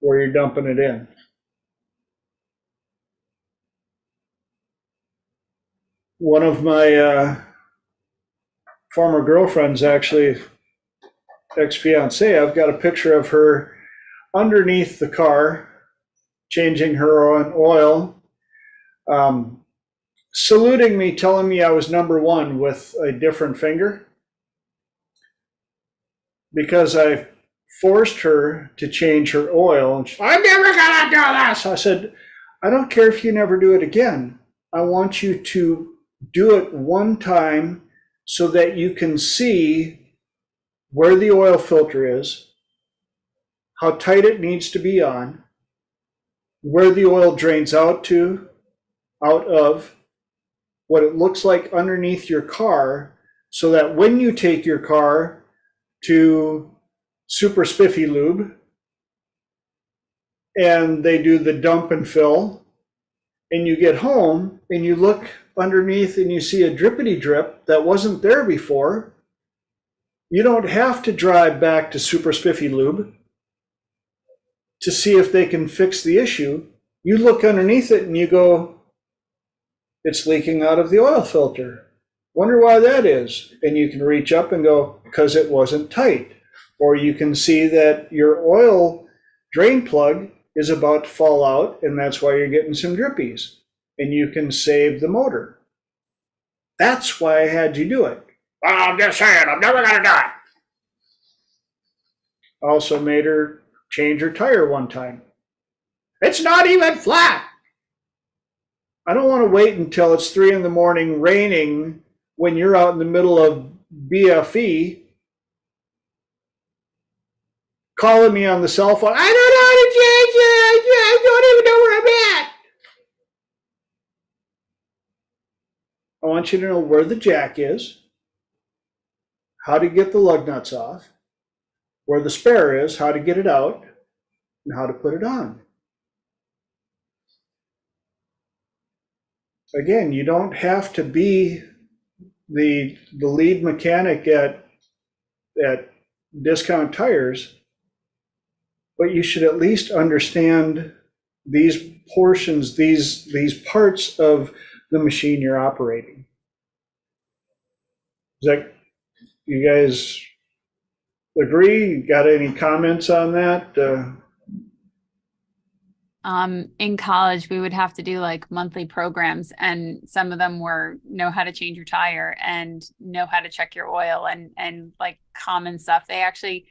where you're dumping it in. One of my former girlfriends, actually ex-fiance, I've got a picture of her underneath the car changing her own oil. saluting me, telling me I was number one with a different finger because I forced her to change her oil. And I'm never going to do this. I said, I don't care if you never do it again. I want you to do it one time so that you can see where the oil filter is, how tight it needs to be on, where the oil drains out of, what it looks like underneath your car, so that when you take your car to Super Spiffy Lube and they do the dump and fill, and you get home and you look underneath and you see a drippity drip that wasn't there before, you don't have to drive back to Super Spiffy Lube to see if they can fix the issue. You look underneath it and you go, it's leaking out of the oil filter. Wonder why that is. And you can reach up and go, because it wasn't tight. Or you can see that your oil drain plug is about to fall out, and that's why you're getting some drippies. And you can save the motor. That's why I had you do it. Well, I'm just saying, I'm never going to do it. Also made her change her tire one time. It's not even flat. I don't want to wait until it's 3 in the morning raining when you're out in the middle of BFE calling me on the cell phone. I don't know how to change it. I don't even know where I'm at. I want you to know where the jack is, how to get the lug nuts off, where the spare is, how to get it out, and how to put it on. Again, you don't have to be the lead mechanic at Discount Tires, but you should at least understand these portions, these parts of the machine you're operating. Is that, you guys agree? Got any comments on that? In college, we would have to do like monthly programs, and some of them were know how to change your tire and know how to check your oil and like common stuff. They actually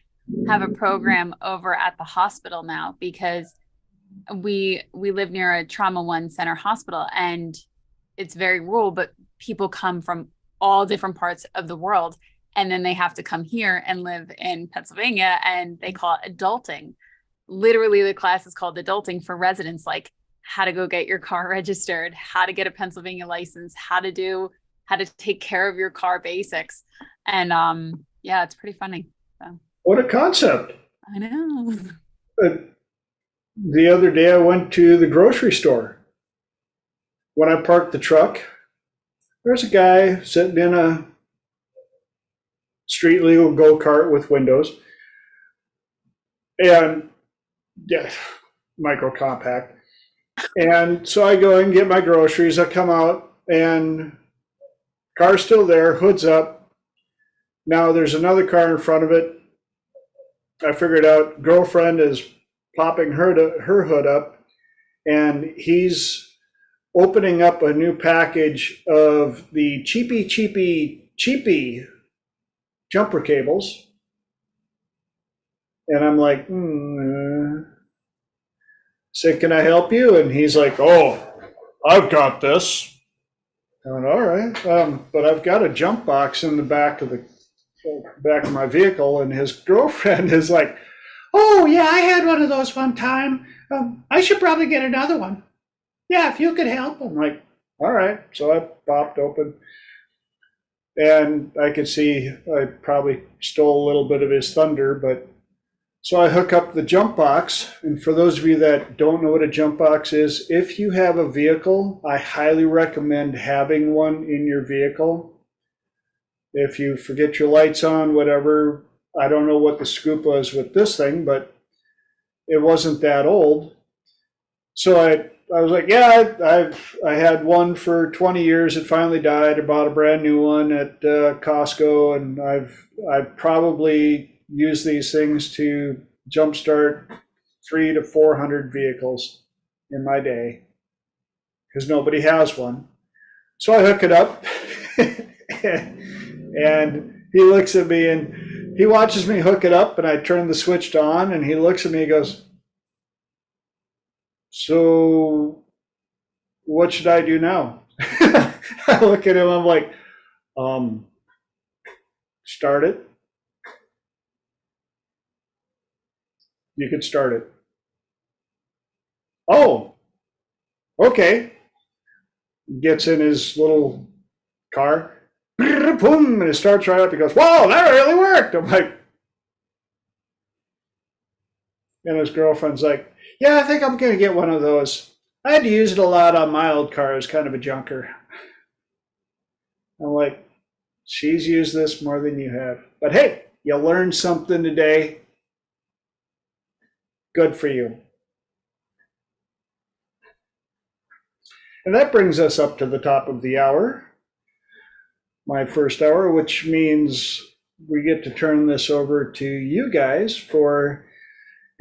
have a program over at the hospital now because we live near a trauma 1 center hospital, and it's very rural, but people come from all different parts of the world, and then they have to come here and live in Pennsylvania, and they call it adulting. Literally, the class is called adulting for residents, like how to go get your car registered, how to get a Pennsylvania license, how to take care of your car basics. And yeah, it's pretty funny. So. What a concept. I know. The other day I went to the grocery store. When I parked the truck, there's a guy sitting in a street legal go-kart with windows. And yeah, micro compact. And so I go and get my groceries. I come out and car's still there, hood's up. Now there's another car in front of it. I figured out girlfriend is popping her hood up, and he's opening up a new package of the cheapy jumper cables. And I'm like, say, can I help you? And he's like, oh, I've got this. I went, all right, but I've got a jump box in the back of my vehicle, and his girlfriend is like, oh yeah, I had one of those one time. I should probably get another one. Yeah, if you could help. I'm like, all right. So I popped open, and I could see I probably stole a little bit of his thunder, but so I hook up the jump box. And for those of you that don't know what a jump box is, if you have a vehicle, I highly recommend having one in your vehicle. If you forget your lights on, whatever, I don't know what the scoop was with this thing, but it wasn't that old. So I was like, yeah, I had one for 20 years. It finally died. I bought a brand new one at Costco, and I've probably used these things to jumpstart 300 to 400 vehicles in my day because nobody has one. So I hook it up, and he looks at me and he watches me hook it up, and I turn the switch on, and he looks at me and goes, "So what should I do now?" I look at him, I'm like, start it. You could start it. Oh, okay. Gets in his little car, boom, and it starts right up. He goes, "Whoa, that really worked." I'm like, and his girlfriend's like, "Yeah, I think I'm going to get one of those. I had to use it a lot on my old car. It was kind of a junker." I'm like, she's used this more than you have. But hey, you learned something today. Good for you. And that brings us up to the top of the hour, my first hour, which means we get to turn this over to you guys for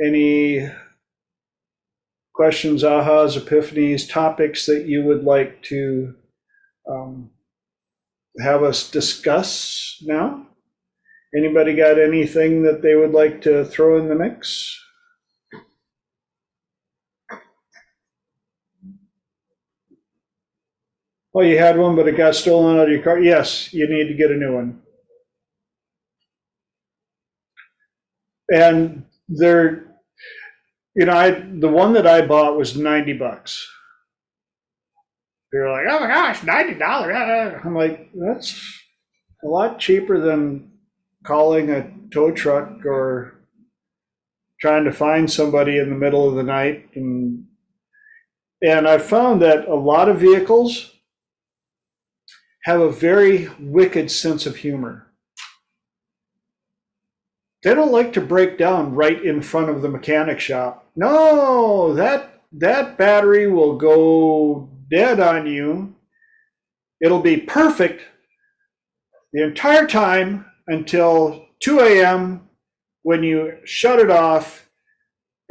any questions, ahas, epiphanies, topics that you would like to have us discuss now. Anybody got anything that they would like to throw in the mix? Oh, you had one, but it got stolen out of your car? Yes, you need to get a new one. And they're, the one that I bought was $90. They're like, "Oh my gosh, $90." I'm like, that's a lot cheaper than calling a tow truck or trying to find somebody in the middle of the night. And I found that a lot of vehicles have a very wicked sense of humor. They don't like to break down right in front of the mechanic shop. No, that battery will go dead on you. It'll be perfect the entire time until 2 a.m. when you shut it off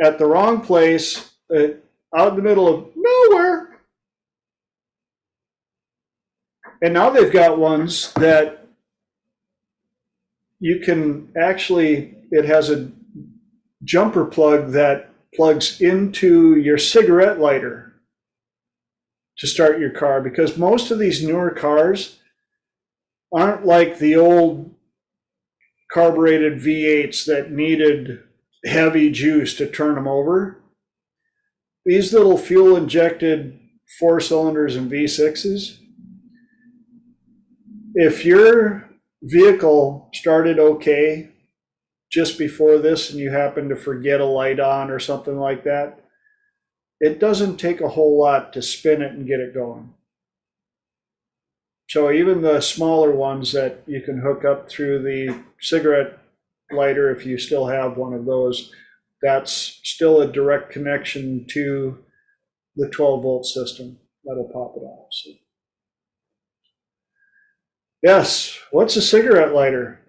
at the wrong place, out in the middle of nowhere. And now they've got ones that you can actually, it has a jumper plug that plugs into your cigarette lighter to start your car, because most of these newer cars aren't like the old carbureted V8s that needed heavy juice to turn them over. These little fuel injected 4 cylinders and V6s, if your vehicle started okay just before this and you happen to forget a light on or something like that, it doesn't take a whole lot to spin it and get it going. So even the smaller ones that you can hook up through the cigarette lighter, if you still have one of those, that's still a direct connection to the 12-volt system. That'll pop it off. So. Yes, what's a cigarette lighter?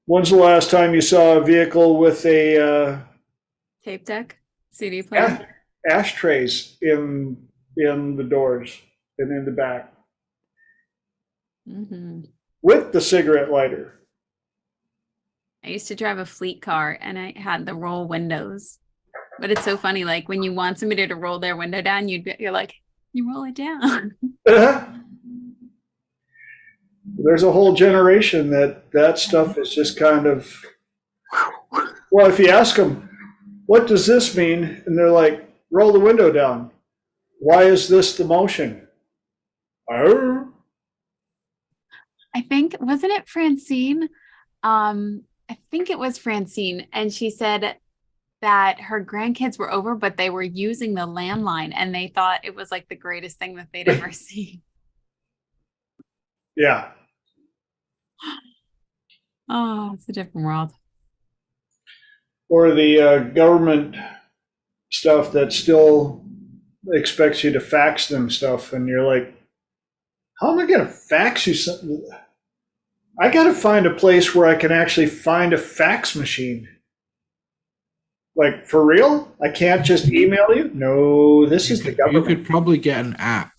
When's the last time you saw a vehicle with a Tape deck, CD player? ashtrays in the doors and in the back with the cigarette lighter? I used to drive a fleet car and I had the roll windows. But it's so funny, like when you want somebody to roll their window down, you're like, you roll it down. There's a whole generation that stuff is just kind of, well, if you ask them, what does this mean? And they're like, roll the window down. Why is this the motion? Oh. I think, wasn't it Francine? I think it was Francine. And she said that her grandkids were over, but they were using the landline and they thought it was like the greatest thing that they'd ever seen. Yeah. Oh, it's a different world. Or the government stuff that still expects you to fax them stuff. And you're like, how am I going to fax you something? I got to find a place where I can actually find a fax machine. Like, for real? I can't just email you? No, this is the You government. could probably get an app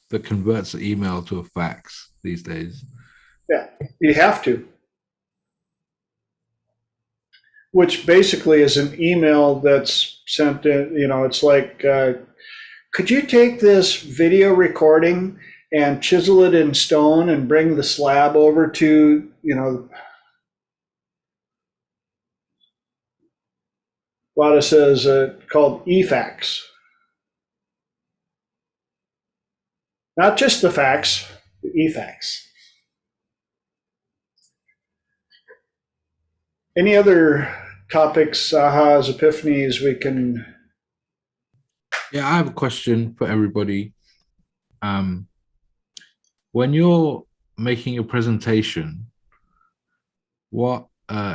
that converts the email to a fax these days. Yeah, you have to. Which basically is an email that's sent in, it's like, could you take this video recording and chisel it in stone and bring the slab over to, what says called eFax. Not just the fax, the eFax. Any other topics, ahas, epiphanies we can? Yeah, I have a question for everybody. When you're making a presentation, what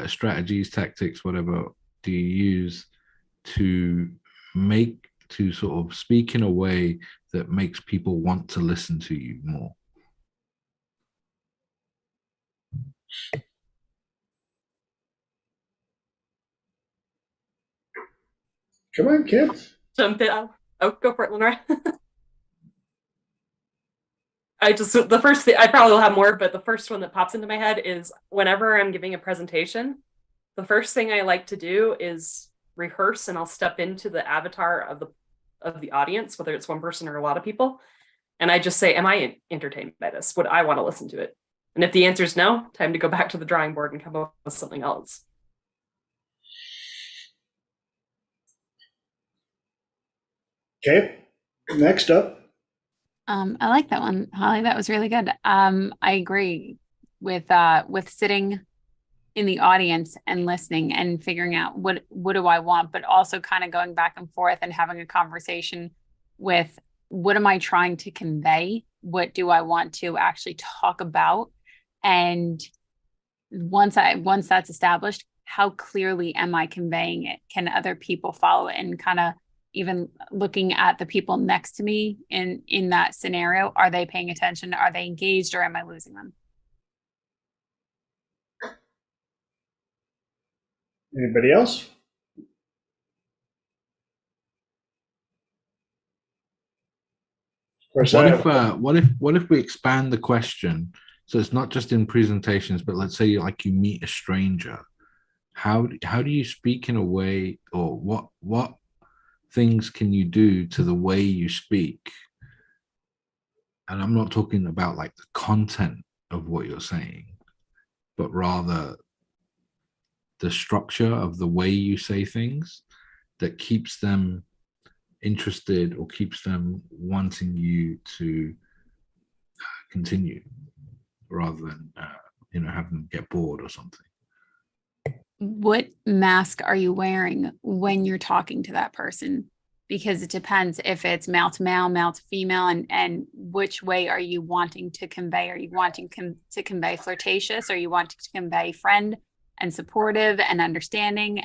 strategies, tactics, whatever, do you use to sort of speak in a way that makes people want to listen to you more? Come on, kids. Jump in. Oh, go for it, Lenore. The first thing, I probably will have more, but the first one that pops into my head is whenever I'm giving a presentation, the first thing I like to do is rehearse, and I'll step into the avatar of the audience, whether it's one person or a lot of people. And I just say, am I entertained by this? Would I want to listen to it? And if the answer is no, time to go back to the drawing board and come up with something else. Okay, next up. I like that one, Holly. That was really good. I agree with sitting in the audience and listening and figuring out what do I want, but also kind of going back and forth and having a conversation with what am I trying to convey? What do I want to actually talk about? And once that's established, how clearly am I conveying it? Can other people follow it? And kind of even looking at the people next to me in that scenario, are they paying attention? Are they engaged, or am I losing them? Anybody else? Of course, What if we expand the question, so it's not just in presentations, but let's say you meet a stranger. How do you speak in a way, or what things can you do to the way you speak? And I'm not talking about like the content of what you're saying, but rather the structure of the way you say things that keeps them interested or keeps them wanting you to continue, rather than have them get bored or something. What mask are you wearing when you're talking to that person? Because it depends if it's male to male, male to female, and which way are you wanting to convey? Are you wanting to convey flirtatious? Are you wanting to convey friend and supportive and understanding?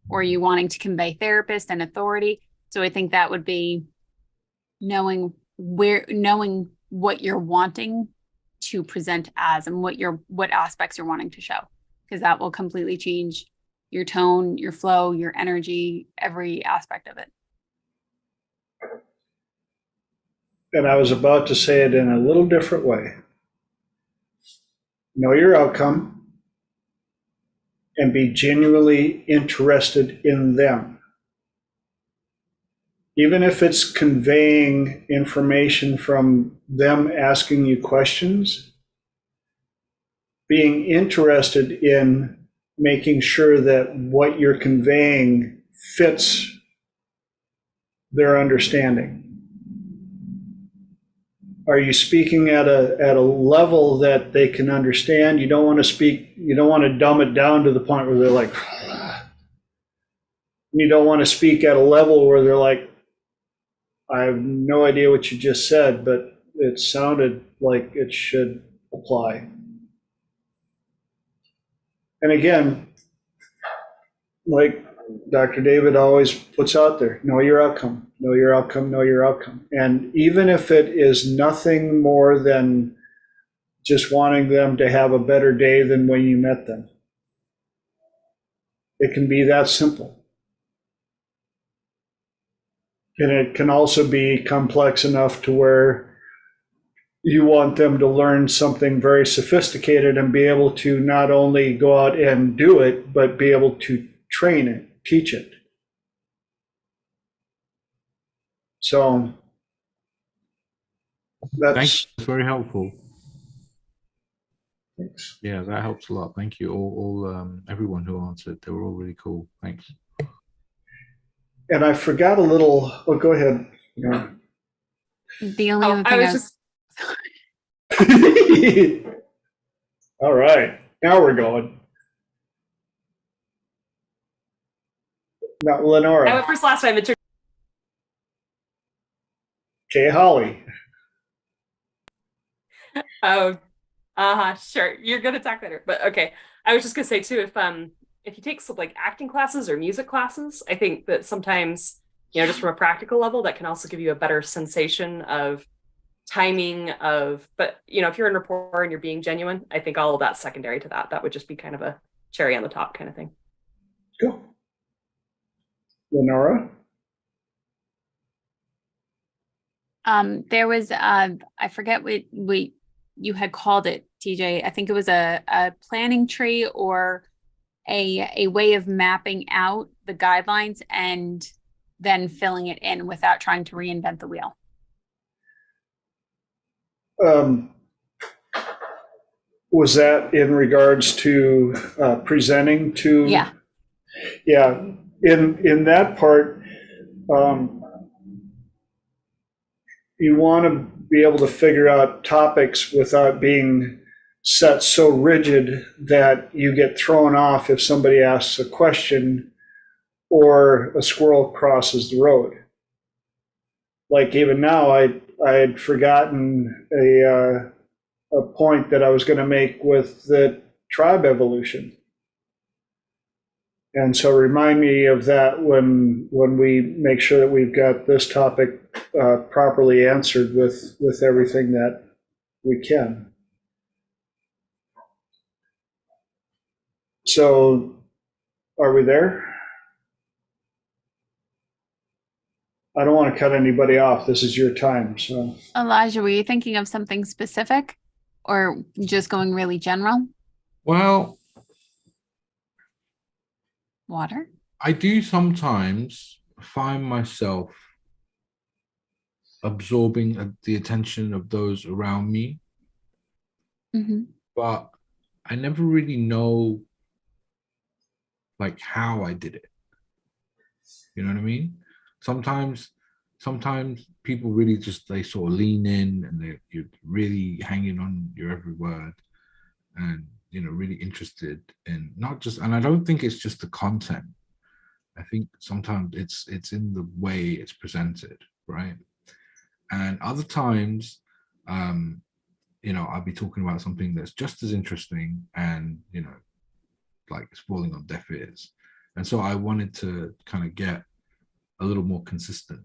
Or are you wanting to convey therapist and authority? So I think that would be knowing what you're wanting to present as, and what aspects you're wanting to show, because that will completely change your tone, your flow, your energy, every aspect of it. And I was about to say it in a little different way. Know your outcome and be genuinely interested in them. Even if it's conveying information from them asking you questions, being interested in making sure that what you're conveying fits their understanding. Are you speaking at a level that they can understand? You don't want to dumb it down to the point where they're like, you don't want to speak at a level where they're like, I have no idea what you just said, but it sounded like it should apply. And again, like Dr. David always puts out there, know your outcome, know your outcome, know your outcome. And even if it is nothing more than just wanting them to have a better day than when you met them, it can be that simple. And it can also be complex enough to where you want them to learn something very sophisticated and be able to not only go out and do it, but be able to train it, teach it. So Thank that's. you. It's very helpful. Thanks. Yeah, that helps a lot. Thank you, all everyone who answered. They were all really cool. Thanks. And I forgot a little. Oh, go ahead. Yeah. The only other I thing was just All right, now we're going. Now, I Lenora. went first last time. It took Okay, Holly. Oh, sure. You're gonna talk later, but okay. I was just gonna say too, if you take some like acting classes or music classes, I think that sometimes, just from a practical level, that can also give you a better sensation of timing of, but if you're in rapport and you're being genuine, I think all of that's secondary to that. That would just be kind of a cherry on the top kind of thing. Cool. Lenora. There was I forget what you had called it, TJ. I think it was a planning tree or a way of mapping out the guidelines and then filling it in without trying to reinvent the wheel. Was that in regards to presenting to? Yeah. Yeah. In that part, you want to be able to figure out topics without being set so rigid that you get thrown off if somebody asks a question or a squirrel crosses the road. Like even now, I had forgotten a point that I was going to make with the tribe evolution. And so remind me of that when we make sure that we've got this topic properly answered with everything that we can. So are we there? I don't want to cut anybody off. This is your time. So Elijah, were you thinking of something specific or just going really general? Well, Water? I do sometimes find myself absorbing the attention of those around me, but I never really know like how I did it. You know what I mean? Sometimes people really just, they sort of lean in and you're really hanging on your every word and really interested in not just, and I don't think it's just the content. I think sometimes it's in the way it's presented, right? And other times, I'll be talking about something that's just as interesting and, like it's falling on deaf ears. And so I wanted to kind of get a little more consistent,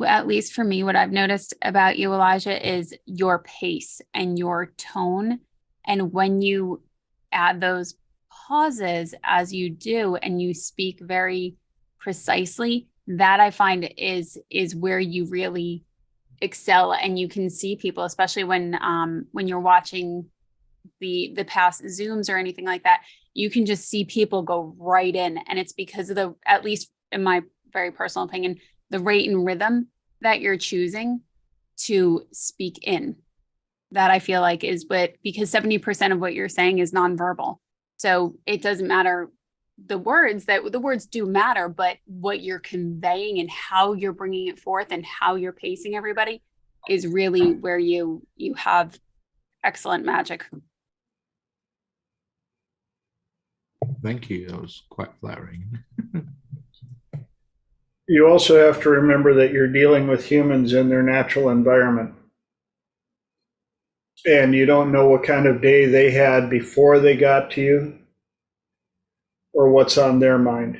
At least for me, what I've noticed about you, Elijah, is your pace and your tone. And when you add those pauses as you do and you speak very precisely, that I find is where you really excel. And you can see people, especially when you're watching the past Zooms or anything like that, you can just see people go right in. And it's because of the, at least in my very personal opinion, the rate and rhythm that you're choosing to speak in. That I feel like is because 70% of what you're saying is nonverbal. So it doesn't matter the words do matter, but what you're conveying and how you're bringing it forth and how you're pacing everybody is really where you have excellent magic. Thank you. That was quite flattering. you also have to remember that you're dealing with humans in their natural environment. And you don't know what kind of day they had before they got to you or what's on their mind.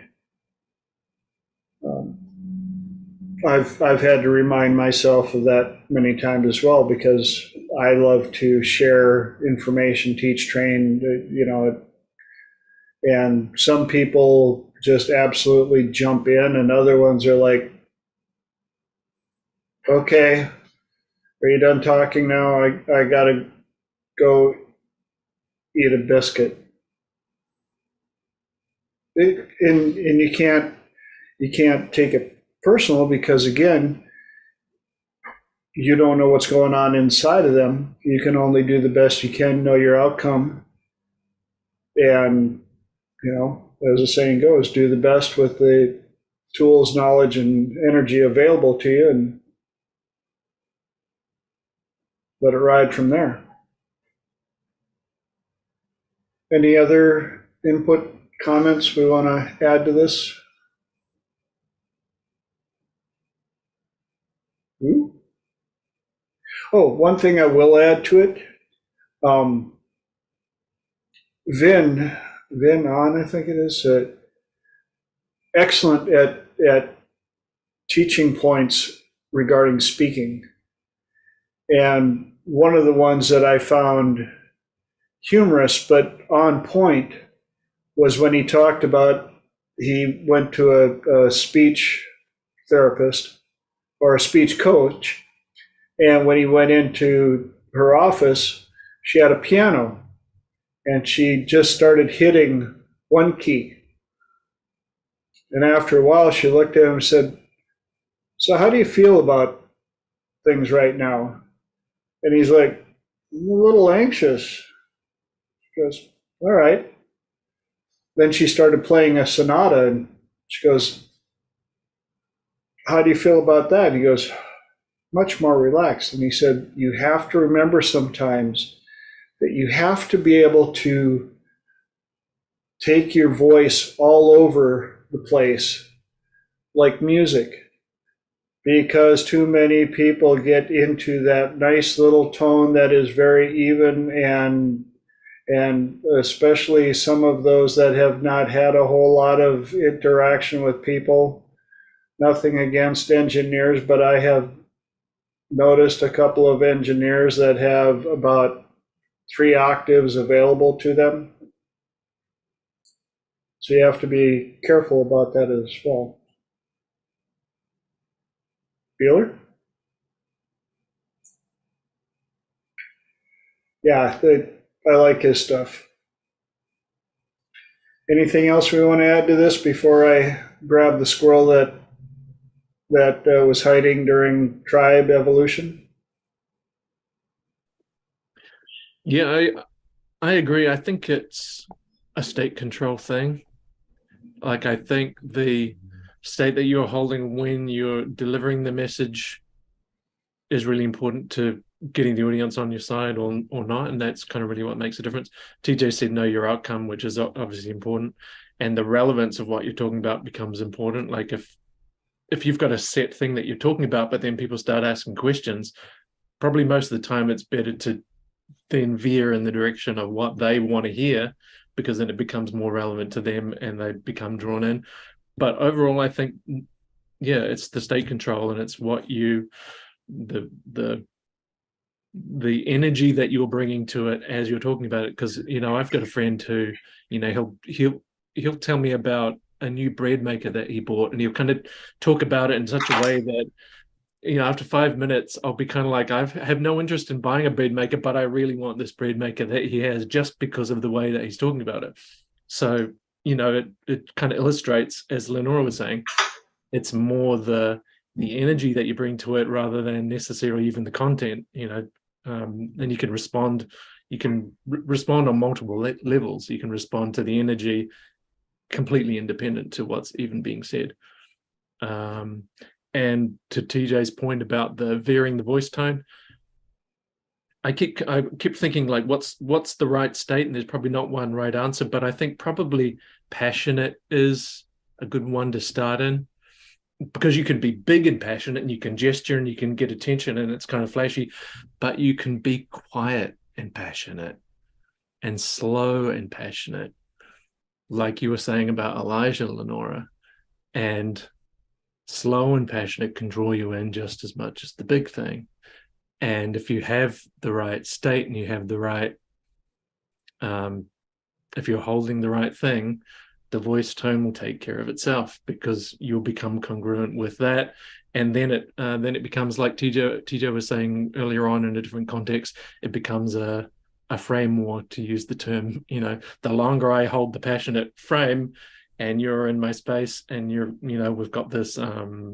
I've had to remind myself of that many times as well, because I love to share information, teach, train, and some people just absolutely jump in, and other ones are like, okay, are you done talking now? I gotta go eat a biscuit. And you can't take it personal, because again, you don't know what's going on inside of them. You can only do the best you can, know your outcome, and as the saying goes, do the best with the tools, knowledge, and energy available to you, and let it ride from there. Any other input, comments we want to add to this? Ooh. Oh, one thing I will add to it. Vin on, I think it is, excellent at teaching points regarding speaking. And one of the ones that I found humorous but on point was when he talked about, he went to a speech therapist or a speech coach, and when he went into her office, she had a piano, and she just started hitting one key. And after a while, she looked at him and said, "So how do you feel about things right now?" And he's like, "I'm a little anxious." She goes, "All right." Then she started playing a sonata, and she goes, "How do you feel about that?" And he goes, "Much more relaxed." And he said, "You have to remember sometimes that you have to be able to take your voice all over the place like music, because too many people get into that nice little tone that is very even, and especially some of those that have not had a whole lot of interaction with people. Nothing against engineers, but I have noticed a couple of engineers that have about 3 octaves available to them. So you have to be careful about that as well. Beeler? Yeah, I like his stuff. Anything else we want to add to this before I grab the squirrel that was hiding during tribe evolution? Yeah, I agree. I think it's a state control thing. Like, I think the state that you're holding when you're delivering the message is really important to getting the audience on your side or not. And that's kind of really what makes a difference. TJ said, know your outcome, which is obviously important. And the relevance of what you're talking about becomes important. Like if you've got a set thing that you're talking about, but then people start asking questions, probably most of the time it's better to then veer in the direction of what they want to hear, because then it becomes more relevant to them and they become drawn in. But overall, I think, yeah, it's the state control, and it's what you, the energy that you're bringing to it as you're talking about it. Because I've got a friend who, he'll tell me about a new bread maker that he bought, and he'll kind of talk about it in such a way that after 5 minutes, I'll be kind of like, I have no interest in buying a bread maker, but I really want this bread maker that he has, just because of the way that he's talking about it. So, it kind of illustrates, as Lenora was saying, it's more the energy that you bring to it rather than necessarily even the content, and you can respond. You can respond on multiple levels. You can respond to the energy completely independent to what's even being said. And to TJ's point about the varying the voice tone, I keep thinking, like, what's the right state? And there's probably not one right answer, but I think probably passionate is a good one to start in, because you can be big and passionate, and you can gesture and you can get attention and it's kind of flashy, but you can be quiet and passionate and slow and passionate, like you were saying about Elijah, Lenora, and slow and passionate can draw you in just as much as the big thing. And if you have the right state and you have the right, if you're holding the right thing, the voice tone will take care of itself, because you'll become congruent with that. And then it becomes, like TJ was saying earlier on in a different context, it becomes a frame, or to use the term, the longer I hold the passionate frame and you're in my space and we've got this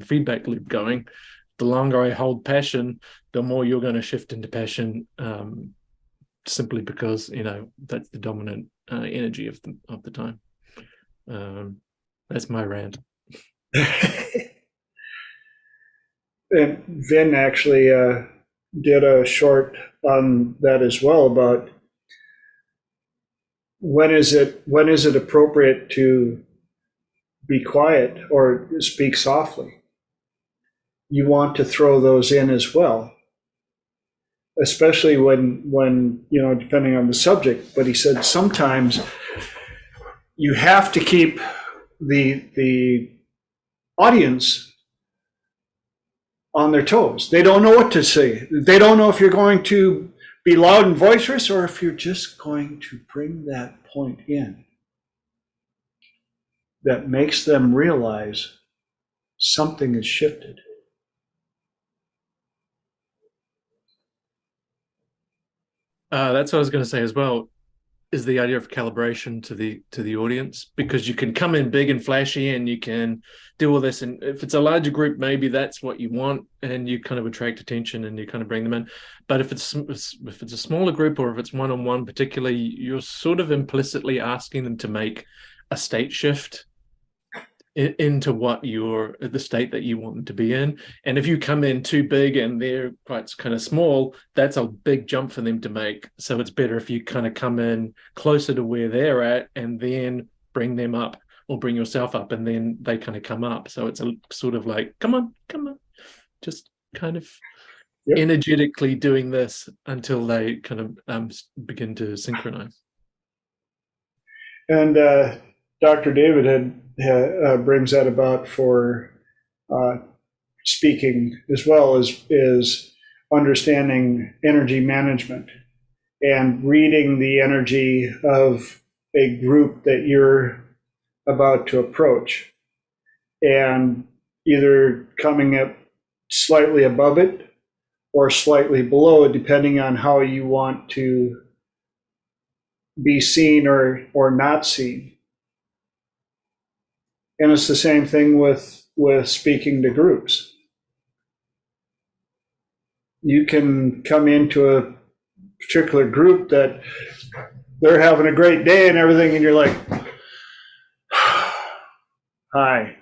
feedback loop going, the longer I hold passion, the more you're going to shift into passion, simply because, that's the dominant energy of the time. That's my rant. And Vin actually did a short on that as well, about when is it appropriate to be quiet or speak softly. You want to throw those in as well, especially when depending on the subject. But he said sometimes you have to keep the audience on their toes. They don't know what to say. They don't know if you're going to be loud and boisterous or if you're just going to bring that point in that makes them realize something has shifted. That's what I was going to say as well, is the idea of calibration to the audience, because you can come in big and flashy and you can do all this, and if it's a larger group, maybe that's what you want, and you kind of attract attention and you kind of bring them in. But if it's a smaller group, or if it's one-on-one particularly, you're sort of implicitly asking them to make a state shift into the state that you want them to be in. And if you come in too big and they're quite kind of small, that's a big jump for them to make. So it's better if you kind of come in closer to where they're at and then bring them up, or bring yourself up, and then they kind of come up. So it's a sort of like, come on, just kind of energetically doing this until they kind of begin to synchronize. And Dr. David brings that about for speaking, as well as is understanding energy management and reading the energy of a group that you're about to approach, and either coming up slightly above it or slightly below it, depending on how you want to be seen or not seen. And it's the same thing with speaking to groups. You can come into a particular group that they're having a great day and everything, and you're like, hi.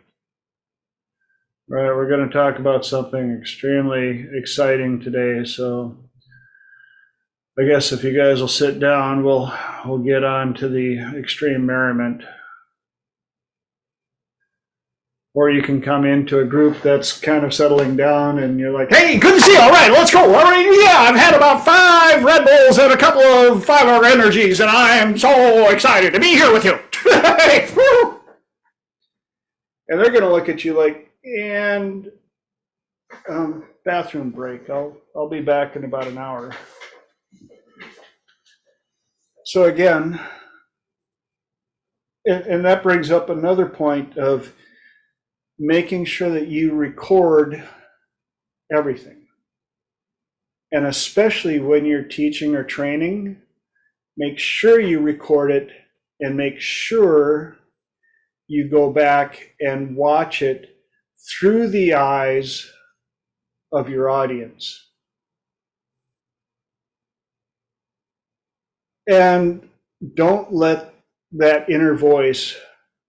Right, we're going to talk about something extremely exciting today, so I guess if you guys will sit down, we'll get on to the extreme merriment. Or you can come into a group that's kind of settling down and you're like, hey, good to see you. All right, let's go. All right, yeah, I've had about 5 Red Bulls and a couple of 5-hour energies, and I am so excited to be here with you. And they're going to look at you like, and bathroom break. I'll be back in about an hour. So again, and that brings up another point of making sure that you record everything. And especially when you're teaching or training, make sure you record it, and make sure you go back and watch it through the eyes of your audience. And don't let that inner voice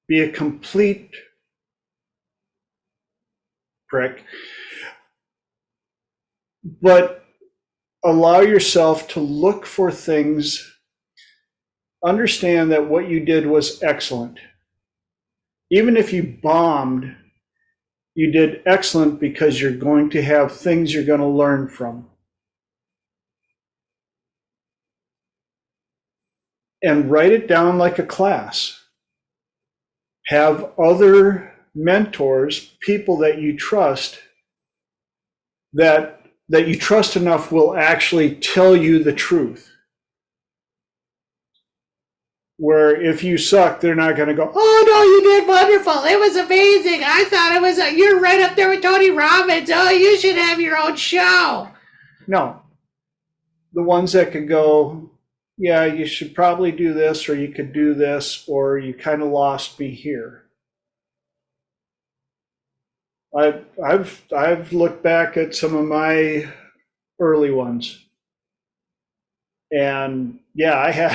be a complete prick, but allow yourself to look for things. Understand that what you did was excellent. Even if you bombed, you did excellent, because you're going to have things you're going to learn from. And write it down like a class. Have other mentors, people that you trust, that you trust enough will actually tell you the truth. where if you suck, they're not going to go, Oh no, you did wonderful. It was amazing. I thought it was you're right up there with Tony Robbins. Oh, you should have your own show. no. The ones that could go, yeah, you should probably do this, or you could do this, or you kind of lost me here. I've looked back at some of my early ones, and yeah, I have.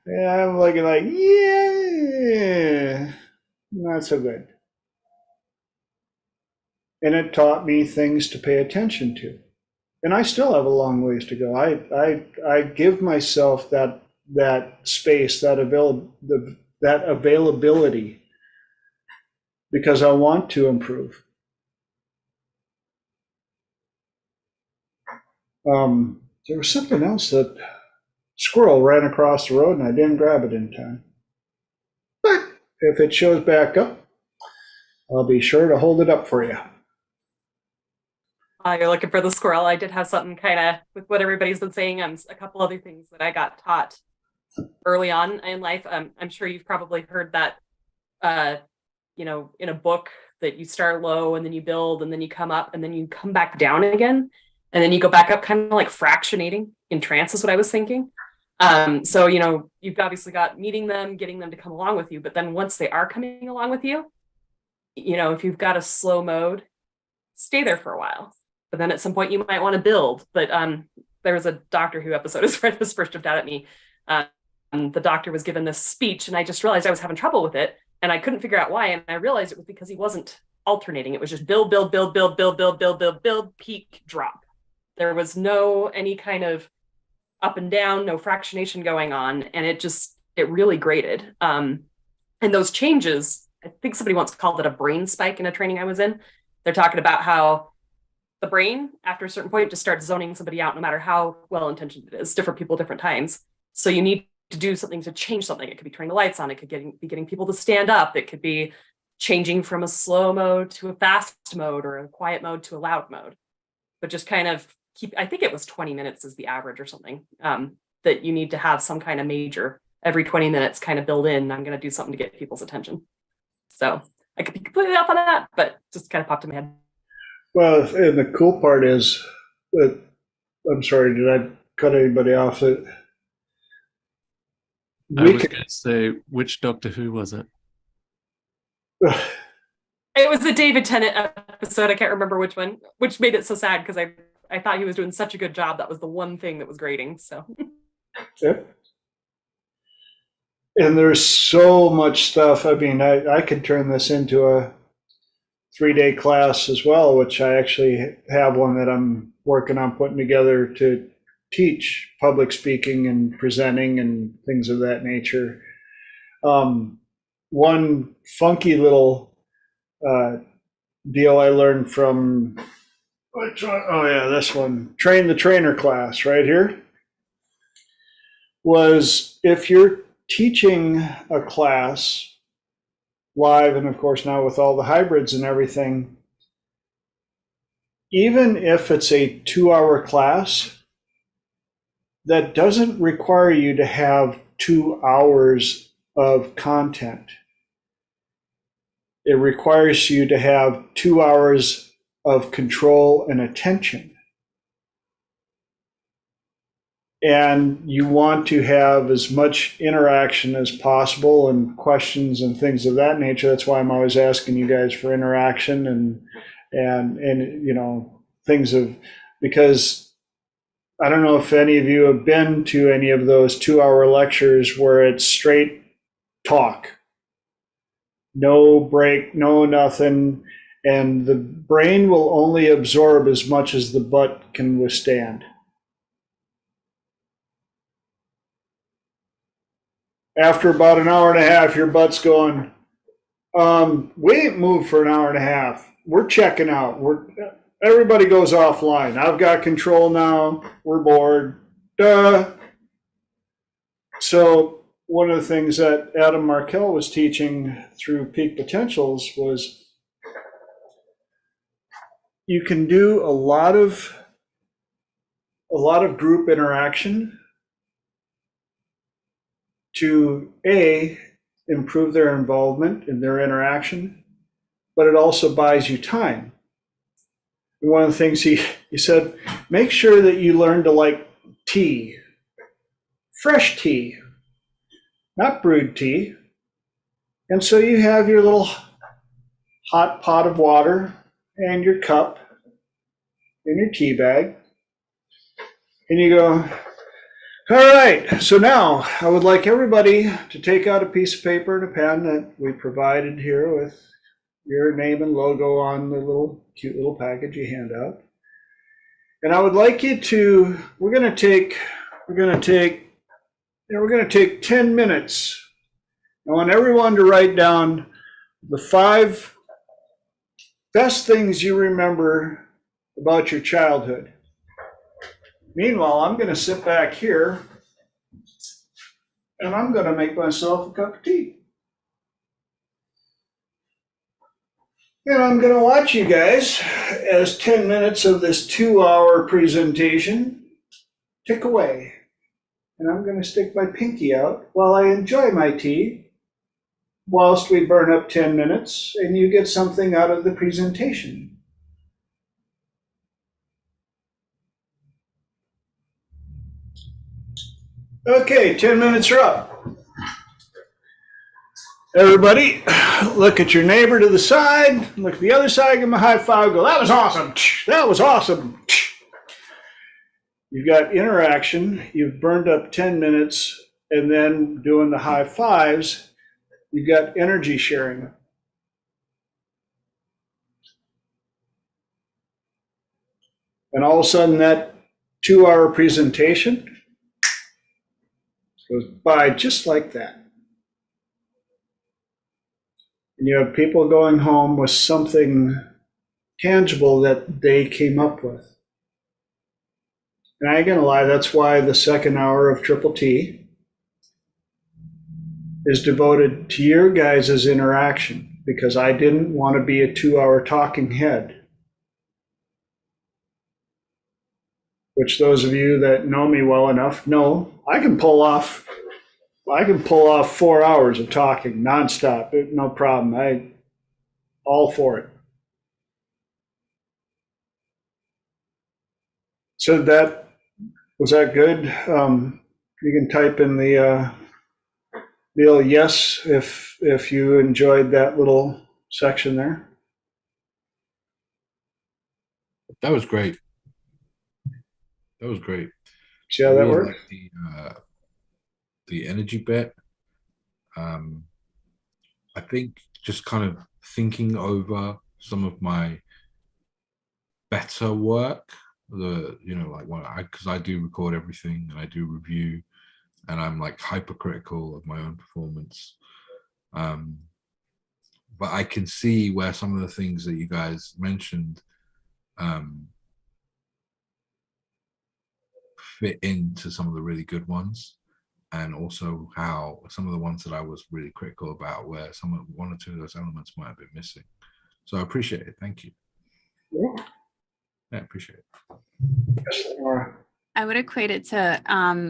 Yeah, I'm looking like, yeah, not so good. And it taught me things to pay attention to. And I still have a long ways to go. I give myself that space, that availability, because I want to improve. There was something else that squirrel ran across the road and I didn't grab it in time. But if it shows back up, I'll be sure to hold it up for you. You're looking for the squirrel. I did have something kind of with what everybody's been saying. A couple other things that I got taught early on in life. I'm sure you've probably heard that, in a book that you start low and then you build and then you come up and then you come back down again. And then you go back up, kind of like fractionating in trance is what I was thinking. So, you've obviously got meeting them, getting them to come along with you. But then once they are coming along with you, if you've got a slow mode, stay there for a while. But then at some point you might want to build. But there was a Doctor Who episode as this first jumped out at me. The doctor was given this speech and I just realized I was having trouble with it and I couldn't figure out why. And I realized it was because he wasn't alternating. It was just build, build, build, build, build, build, build, build, build, peak, drop. There was no any kind of up and down, no fractionation going on. And it really grated. And those changes, I think somebody once called it a brain spike in a training I was in. They're talking about how the brain, after a certain point, just starts zoning somebody out, no matter how well-intentioned it is. Different people, different times. So you need to do something to change something. It could be turning the lights on. It could be getting people to stand up. It could be changing from a slow mode to a fast mode or a quiet mode to a loud mode. But just kind of I think it was 20 minutes is the average or something, that you need to have some kind of major every 20 minutes kind of build in. I'm going to do something to get people's attention. So I could be completely off on that, but just kind of popped in my head. Well, and the cool part is that, I'm sorry, did I cut anybody off? I was going to say, which Doctor Who was it? It was the David Tennant episode. I can't remember which one, which made it so sad because I thought he was doing such a good job. That was the one thing that was grating. So. Yep. And there's so much stuff. I mean, I could turn this into a 3-day class as well, which I actually have one that I'm working on putting together to teach public speaking and presenting and things of that nature. One funky little deal I learned from, this one, Train the Trainer class right here, was if you're teaching a class live, and of course now with all the hybrids and everything, even if it's a 2-hour class, that doesn't require you to have 2 hours of content. It requires you to have 2 hours of control and attention. And you want to have as much interaction as possible and questions and things of that nature. That's why I'm always asking you guys for interaction and things because I don't know if any of you have been to any of those 2-hour lectures where it's straight talk, no break, no nothing, and the brain will only absorb as much as the butt can withstand. After about an hour and a half, your butt's going, we ain't moved for an hour and a half. We're checking out. Everybody goes offline. I've got control now. We're bored. Duh. So one of the things that Adam Markell was teaching through Peak Potentials was you can do a lot of group interaction to improve their involvement in their interaction, but it also buys you time. And one of the things he said, make sure that you learn to like tea, fresh tea, not brewed tea. And so you have your little hot pot of water and your cup and your tea bag. And you go, all right, so now I would like everybody to take out a piece of paper and a pen that we provided here with your name and logo on the little cute little package you hand out. And I would like you to, we're going to take 10 minutes. I want everyone to write down the 5 best things you remember about your childhood. Meanwhile, I'm going to sit back here and I'm going to make myself a cup of tea. And I'm going to watch you guys as 10 minutes of this 2-hour presentation tick away. And I'm going to stick my pinky out while I enjoy my tea, whilst we burn up 10 minutes and you get something out of the presentation. Okay, 10 minutes are up. Everybody, look at your neighbor to the side, look at the other side, give them a high five, go, that was awesome, that was awesome. You've got interaction, you've burned up 10 minutes, and then doing the high fives, you've got energy sharing. And all of a sudden that 2-hour presentation goes by just like that. And you have people going home with something tangible that they came up with. And I ain't gonna lie, that's why the second hour of Triple T is devoted to your guys' interaction, because I didn't want to be a 2-hour talking head. Which those of you that know me well enough know I can pull off 4 hours of talking nonstop, no problem. I all for it. So was that good? You can type in the deal yes if you enjoyed that little section there. That was great. That was great. See how that worked? Like the energy bit. I think just kind of thinking over some of my better work, because I do record everything and I do review, and I'm like hypercritical of my own performance. But I can see where some of the things that you guys mentioned fit into some of the really good ones, and also how some of the ones that I was really critical about, where one or two of those elements might have been missing. So I appreciate it. Thank you. Yeah. I appreciate it. Yes, Laura. I would equate it to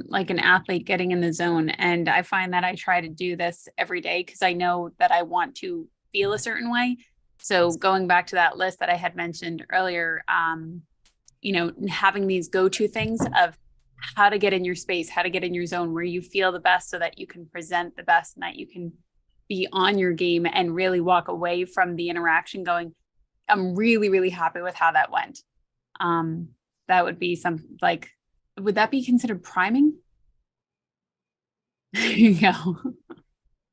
like an athlete getting in the zone. And I find that I try to do this every day because I know that I want to feel a certain way. So going back to that list that I had mentioned earlier, having these go-to things of how to get in your space, how to get in your zone where you feel the best so that you can present the best and that you can be on your game and really walk away from the interaction going, I'm really, really happy with how that went. That would be would that be considered priming? There you go.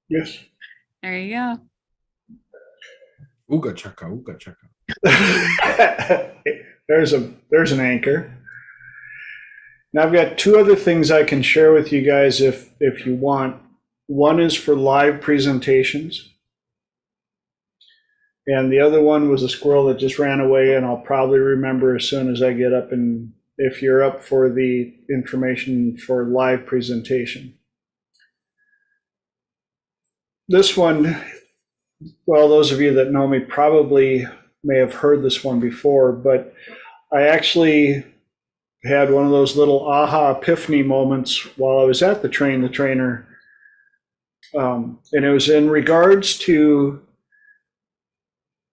Yes. There you go. Uga chaka, uga chaka. There's an anchor. Now I've got 2 other things I can share with you guys if you want. One is for live presentations. And the other one was a squirrel that just ran away, and I'll probably remember as soon as I get up, and if you're up for the information for live presentation. This one, well, those of you that know me probably may have heard this one before, but I actually had one of those little aha epiphany moments while I was at the Train the Trainer And it was in regards to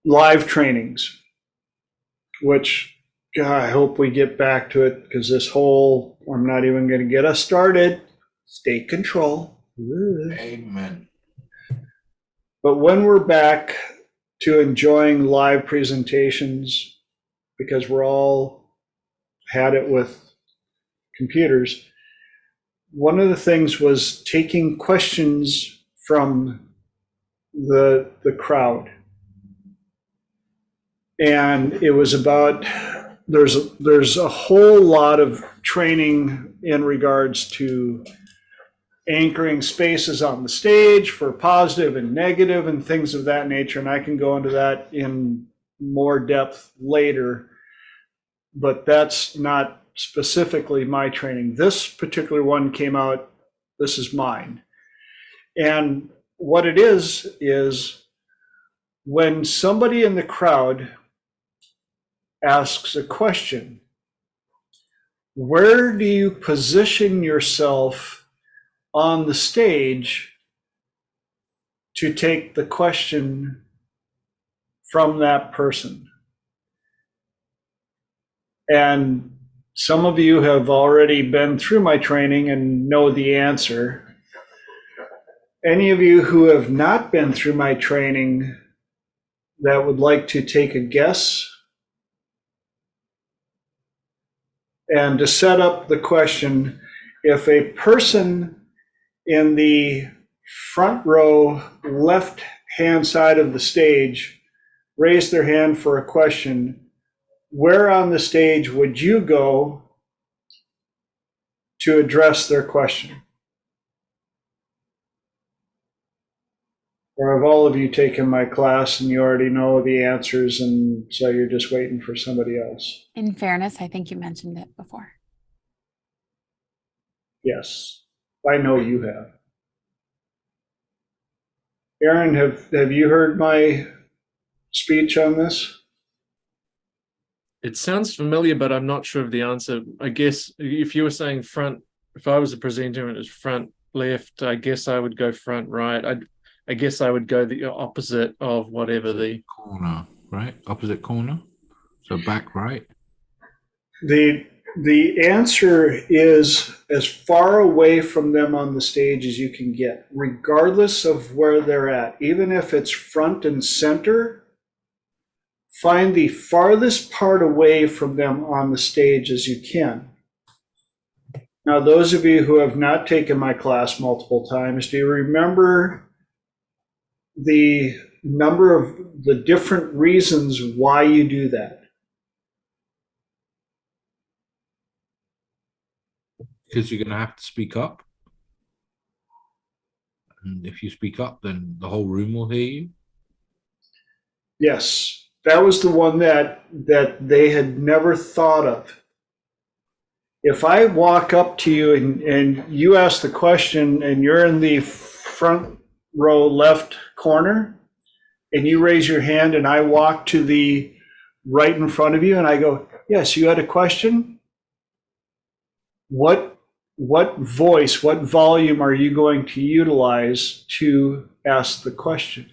live trainings, which, God, I hope we get back to it, because this whole, I'm not even going to get us started, state control. Amen. But when we're back to enjoying live presentations, because we're all had it with computers, one of the things was taking questions from the crowd. And it was about, there's a whole lot of training in regards to anchoring spaces on the stage for positive and negative and things of that nature. And I can go into that in more depth later, but that's not specifically my training. This particular one came out, this is mine. And what it is when somebody in the crowd asks a question, where do you position yourself on the stage to take the question from that person? And some of you have already been through my training and know the answer. Any of you who have not been through my training that would like to take a guess? And to set up the question, if a person in the front row, left hand side of the stage, raised their hand for a question, where on the stage would you go to address their question? Or have all of you taken my class and you already know the answers, and so you're just waiting for somebody else? In fairness, I think you mentioned it before. Yes, I know you have. Aaron, have you heard my speech on this? It sounds familiar, but I'm not sure of the answer. I guess if you were saying front, if I was a presenter and it was front left, I guess I would go front right. I guess I would go the opposite of whatever the corner, right? Opposite corner. So back right. The answer is as far away from them on the stage as you can get, regardless of where they're at. Even if it's front and center, find the farthest part away from them on the stage as you can. Now, those of you who have not taken my class multiple times, do you remember the number of the different reasons why you do that? Because you're going to have to speak up. And if you speak up, then the whole room will hear you. Yes, that was the one that they had never thought of. If I walk up to you and you ask the question and you're in the front row left corner and you raise your hand and I walk to the right in front of you and I go, yes, you had a question? What voice, what volume are you going to utilize to ask the question?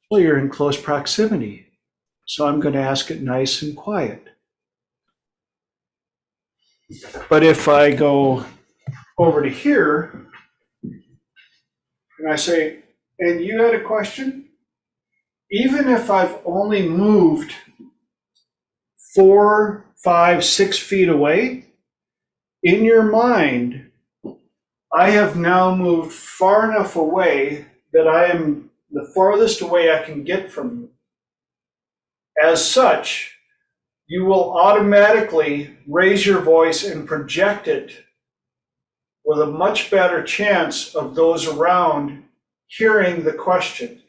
Well, you're in close proximity, so I'm going to ask it nice and quiet. But if I go over to here and I say, and you had a question? Even if I've only moved 4, 5, 6 feet away, in your mind, I have now moved far enough away that I am the farthest away I can get from you. As such, you will automatically raise your voice and project it with a much better chance of those around hearing the question,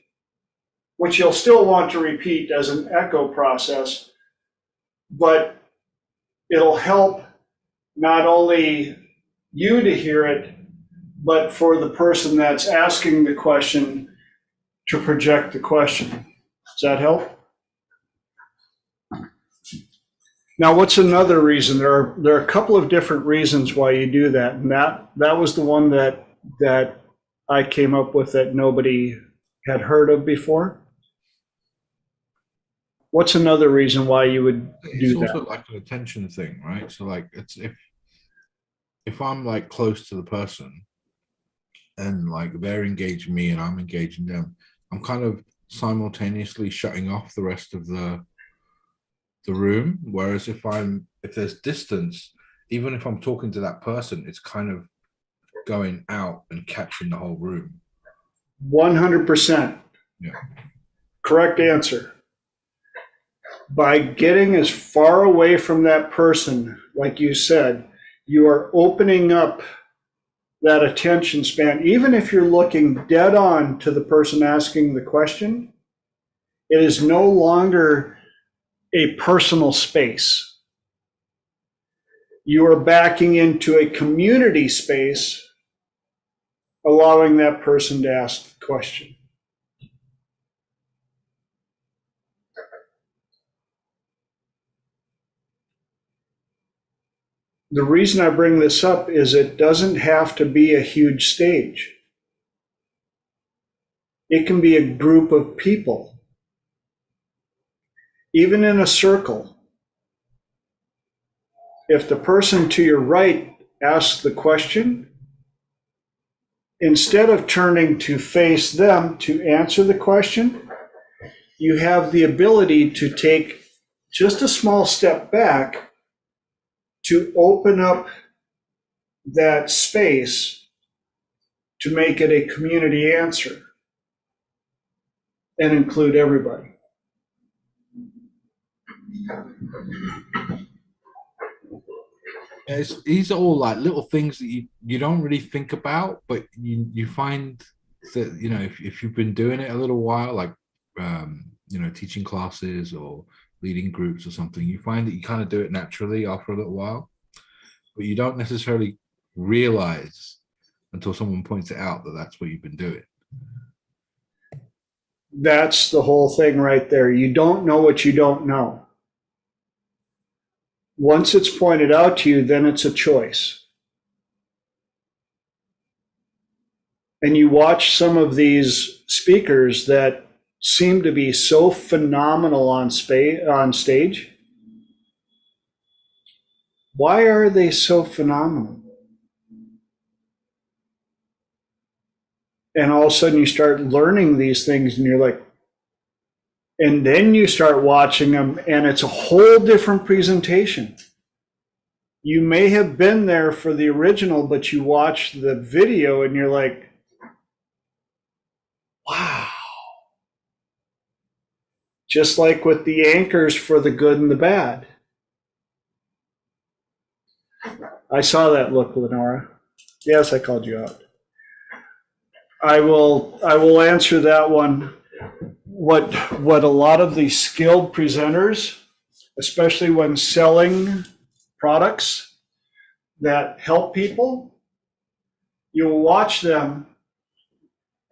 which you'll still want to repeat as an echo process, but it'll help not only you to hear it, but for the person that's asking the question to project the question. Does that help? Now, what's another reason? There are a couple of different reasons why you do that, and that was the one that I came up with that nobody had heard of before? What's another reason why you would It's do also that? like an attention thing, right? So like it's if I'm like close to the person and like they're engaging me and I'm engaging them, I'm kind of simultaneously shutting off the rest of the room. Whereas if there's distance, even if I'm talking to that person, it's kind of going out and catching the whole room. 100%. Yeah. Correct answer. By getting as far away from that person, like you said, you are opening up that attention span. Even if you're looking dead on to the person asking the question, it is no longer a personal space. You are backing into a community space, allowing that person to ask the question. The reason I bring this up is it doesn't have to be a huge stage. It can be a group of people, even in a circle. If the person to your right asks the question, instead of turning to face them to answer the question, you have the ability to take just a small step back to open up that space to make it a community answer and include everybody. These are all like little things that you don't really think about, but you find that, you know, if you've been doing it a little while, like, you know, teaching classes or leading groups or something, you find that you kind of do it naturally after a little while, but you don't necessarily realize until someone points it out that that's what you've been doing. That's the whole thing right there. You don't know what you don't know. Once it's pointed out to you, then it's a choice. And you watch some of these speakers that seem to be so phenomenal on stage. Why are they so phenomenal? And all of a sudden you start learning these things and you're like, and then you start watching them and it's a whole different presentation. You may have been there for the original, but you watch the video and you're like, wow. Just like with the anchors for the good and the bad. I saw that look, Lenora. Yes, I called you out. I will answer that one. What a lot of the skilled presenters, especially when selling products that help people, you'll watch them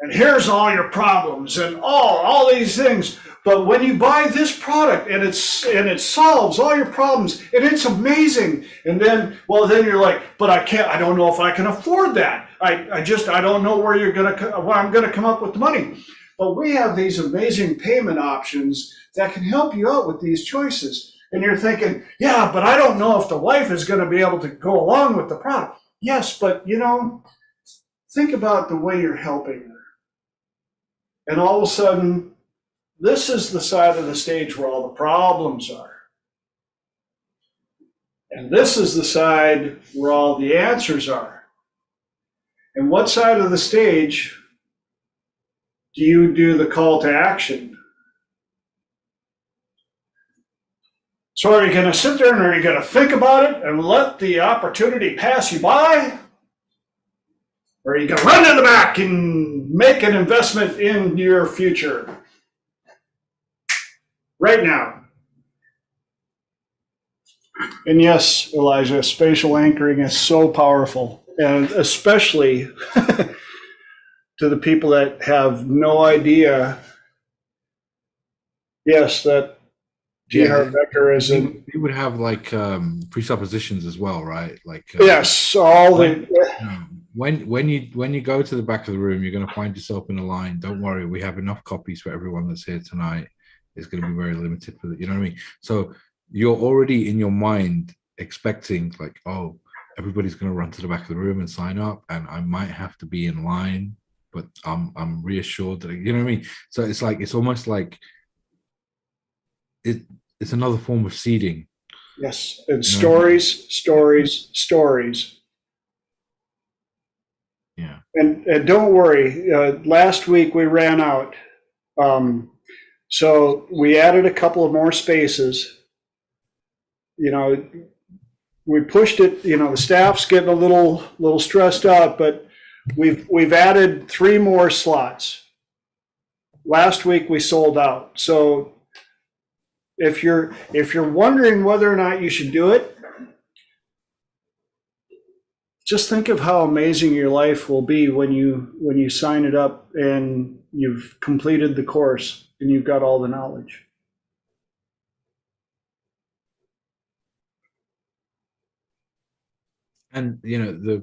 and here's all your problems and all these things. But when you buy this product and it solves all your problems and it's amazing, and then you're like, but I don't know if I can afford that. I don't know where I'm gonna come up with the money. But we have these amazing payment options that can help you out with these choices. And you're thinking, yeah, but I don't know if the wife is going to be able to go along with the product. Yes, but think about the way you're helping her. And all of a sudden, this is the side of the stage where all the problems are. And this is the side where all the answers are. And what side of the stage do you do the call to action? So are you going to sit there and are you going to think about it and let the opportunity pass you by? Or are you going to run to the back and make an investment in your future? Right now. And yes, Elijah, spatial anchoring is so powerful, and especially to the people that have no idea, yes, that G-Hart vector is you would have like presuppositions as well, right? Like yes, all the when you go to the back of the room, you're going to find yourself in a line. Don't worry, we have enough copies for everyone that's here tonight. It's going to be very limited for the, you know what I mean? So you're already in your mind expecting like, oh, everybody's going to run to the back of the room and sign up, and I might have to be in line, but I'm reassured that, you know what I mean? So it's like, it's almost like it's another form of seeding. Yes, and stories. Yeah. And don't worry, last week we ran out. So we added a couple of more spaces. You know, we pushed it, you know, the staff's getting a little stressed out, but we've added 3 more slots. Last week we sold out. So if you're wondering whether or not you should do it, just think of how amazing your life will be when you sign it up and you've completed the course and you've got all the knowledge. And you know,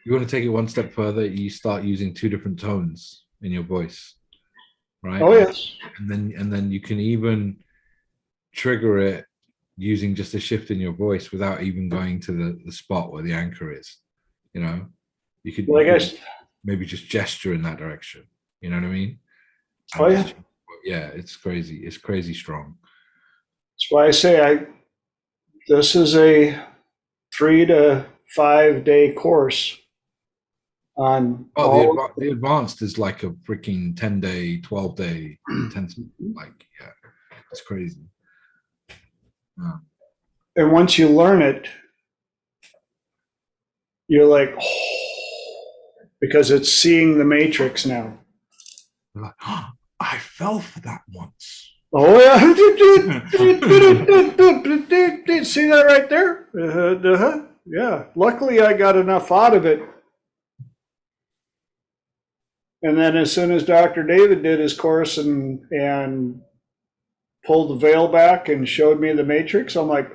you want to take it one step further, you start using 2 different tones in your voice, right? Oh yes. And then you can even trigger it using just a shift in your voice without even going to the spot where the anchor is. You know, you could, Well, I guess, maybe just gesture in that direction. You know what I mean? oh yeah. Yeah, it's crazy. It's crazy strong. That's why I say this is a 3 to 5 day course on the advanced is like a freaking 10-day, 12-day intensive. Like, yeah, it's crazy. Yeah. And once you learn it, you're like, oh, because it's seeing the matrix now. Like, oh, I fell for that once. Oh yeah. See that right there? Yeah. Luckily I got enough out of it. And then as soon as Dr. David did his course and pulled the veil back and showed me the matrix, I'm like,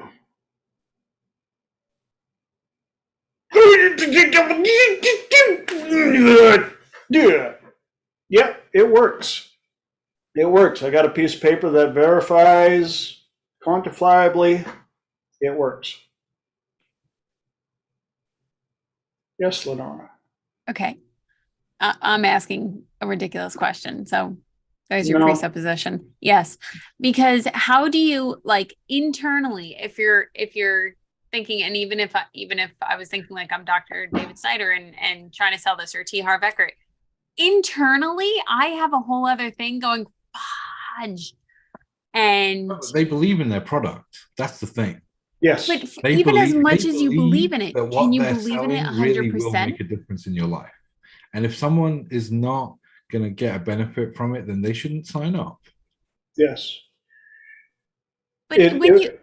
yeah, it works. It works. I got a piece of paper that verifies quantifiably it works. Yes, Lenora. Okay. I'm asking a ridiculous question. So there's your No. presupposition. Yes. Because how do you, like, internally, if you're thinking, and even if I was thinking like I'm Dr. David Snyder and trying to sell this, or T. Harv Eker, internally I have a whole other thing going, fudge. And they believe in their product. That's the thing. Yes. but even as much as you believe in it, that can you what they're believe in it selling really will 100%? make a difference in your life. And if someone is not going to get a benefit from it, then they shouldn't sign up. Yes. But It would,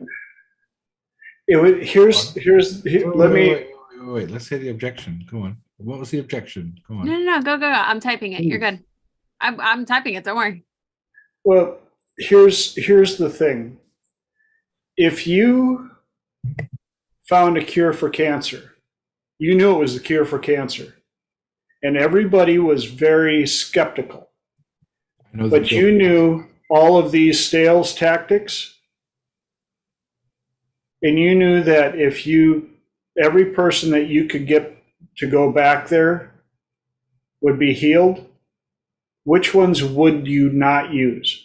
wait. Let's hear the objection. Come on. What was the objection? Come on. No, go. I'm typing it. You're good. I'm typing it. Don't worry. Well, here's the thing. If you found a cure for cancer, you knew it was the cure for cancer, and everybody was very skeptical. But you knew all of these sales tactics, and you knew that if every person that you could get to go back there would be healed, which ones would you not use?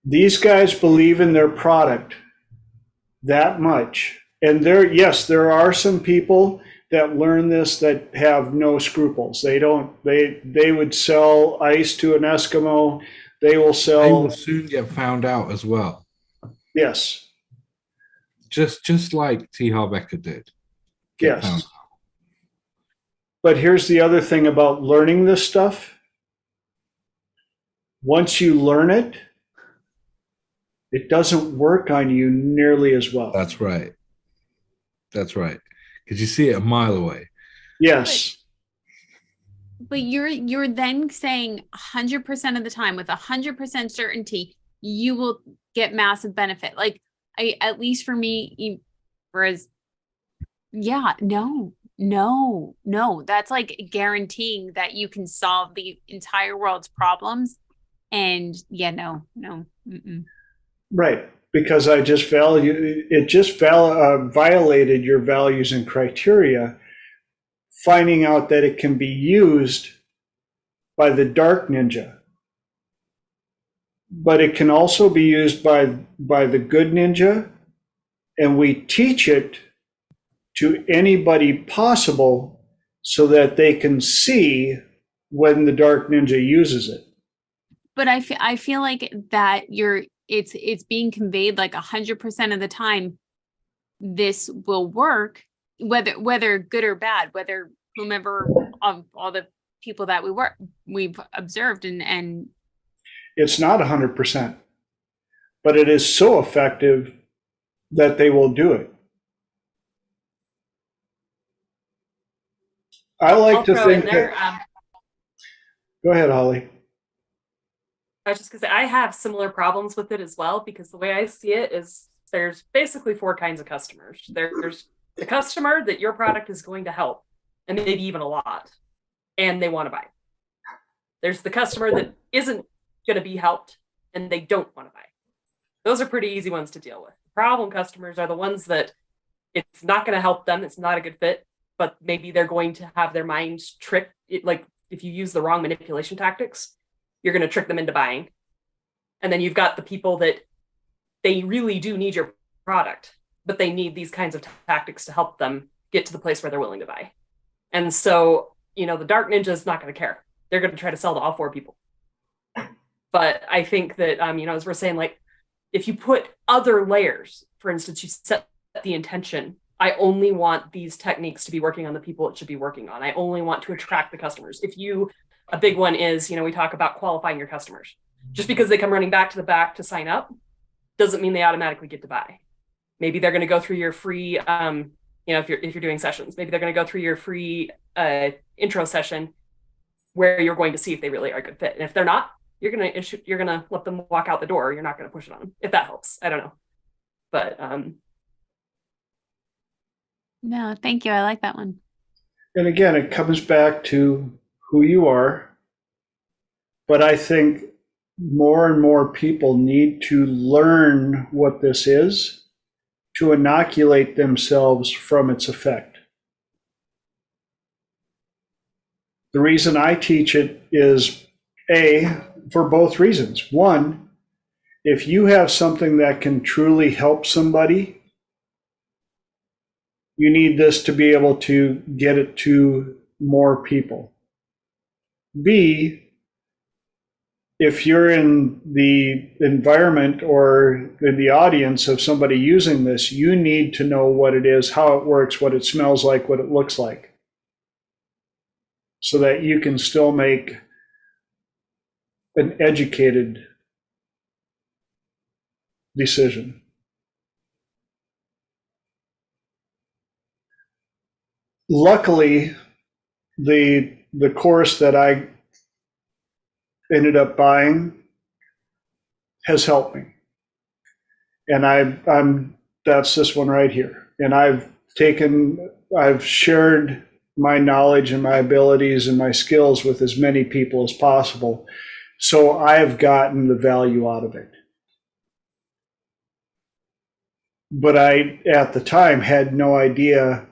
These guys believe in their product that much. And there are some people that learn this that have no scruples. They would sell ice to an Eskimo. They will soon get found out as well. Yes. Just like T. Harv Eker did. Yes. But here's the other thing about learning this stuff. Once you learn it, it doesn't work on you nearly as well. That's right. Because you see it a mile away. Yes. But you're then saying 100% of the time with 100% certainty, you will get massive benefit. Like, at least for me, whereas, yeah, no, that's like guaranteeing that you can solve the entire world's problems. And yeah, no. Mm-mm. Right, because it just violated your values and criteria, finding out that it can be used by the dark ninja, but it can also be used by the good ninja, and we teach it to anybody possible so that they can see when the dark ninja uses it. But I feel like that it's being conveyed like 100% of the time. This will work, whether good or bad, whether whomever of all the people that we've observed and It's not 100%, but it is so effective that they will do it. I like I'll to throw think in there. Go ahead, Holly. I was just gonna say I have similar problems with it as well, because the way I see it is there's basically four kinds of customers. There's the customer that your product is going to help, and maybe even a lot, and they want to buy. There's the customer that isn't going to be helped, and they don't want to buy. Those are pretty easy ones to deal with. Problem customers are the ones that it's not going to help them. It's not a good fit, but maybe they're going to have their minds tricked. Like if you use the wrong manipulation tactics, you're going to trick them into buying. And then you've got the people that they really do need your product, but they need these kinds of tactics to help them get to the place where they're willing to buy. And so, the dark ninja is not going to care. They're going to try to sell to all four people. But I think that, as we're saying, like, if you put other layers, for instance, you set the intention, I only want these techniques to be working on the people it should be working on. I only want to attract the customers. A big one is, we talk about qualifying your customers. Just because they come running back to the back to sign up doesn't mean they automatically get to buy. Maybe they're going to go through your free, if you're doing sessions, maybe they're going to go through your free intro session where you're going to see if they really are a good fit. And if they're not, you're going to let them walk out the door. You're not going to push it on them, if that helps. I don't know. But no, thank you. I like that one. And again, it comes back to who you are. But I think more and more people need to learn what this is to inoculate themselves from its effect. The reason I teach it is for both reasons. One, if you have something that can truly help somebody, you need this to be able to get it to more people. B, if you're in the environment or in the audience of somebody using this, you need to know what it is, how it works, what it smells like, what it looks like, so that you can still make an educated decision. Luckily, the course that I ended up buying has helped me, and that's this one right here. And I've shared my knowledge and my abilities and my skills with as many people as possible, so I've gotten the value out of it. But I, at the time, had no idea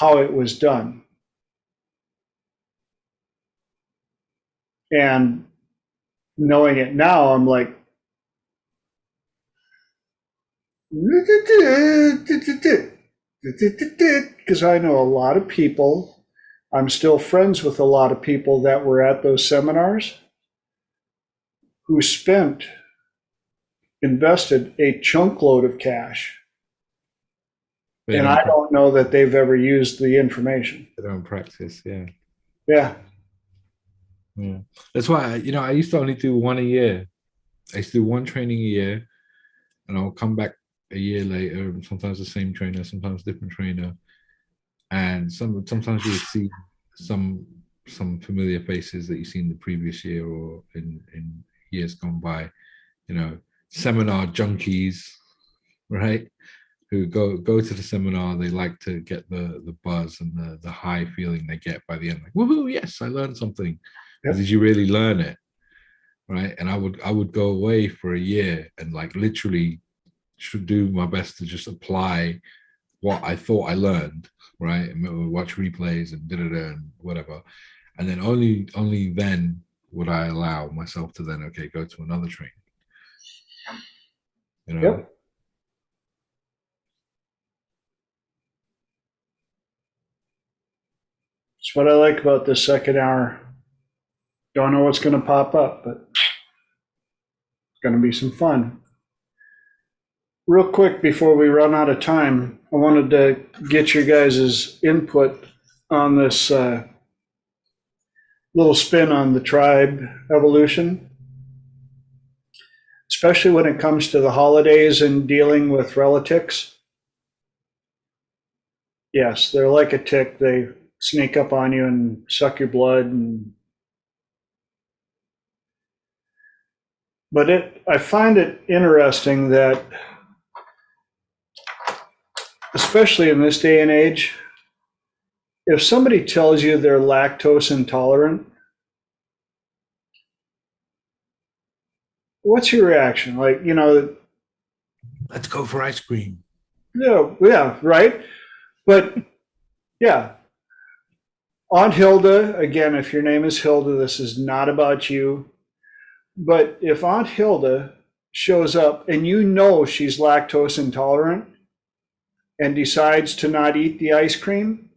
how it was done. And knowing it now, I'm like, because I know a lot of people. I'm still friends with a lot of people that were at those seminars who invested a chunk load of cash. And I don't know that they've ever used the information. They don't practice, yeah. Yeah. Yeah. That's why, I used to only do one a year. I used to do one training a year, and I'll come back a year later, sometimes the same trainer, sometimes different trainer. And sometimes you'll see some familiar faces that you've seen the previous year or in years gone by, seminar junkies, right? Who go to the seminar, they like to get the buzz and the high feeling they get by the end, like, woohoo, yes, I learned something. Yep. Did you really learn it? Right. And I would go away for a year and like literally should do my best to just apply what I thought I learned, right? And watch replays and and whatever. And then only then would I allow myself to then, okay, go to another training. You know? Yep. It's what I like about this second hour. Don't know what's going to pop up, but it's going to be some fun. Real quick before we run out of time, I wanted to get your guys' input on this little spin on the tribe evolution, especially when it comes to the holidays and dealing with relatives. Yes, they're like a tick. They sneak up on you and suck your blood. But I find it interesting that, especially in this day and age, if somebody tells you they're lactose intolerant, what's your reaction? Like, Let's go for ice cream. yeah, right? But yeah, Aunt Hilda, again, if your name is Hilda, this is not about you. But if Aunt Hilda shows up and you know she's lactose intolerant and decides to not eat the ice cream,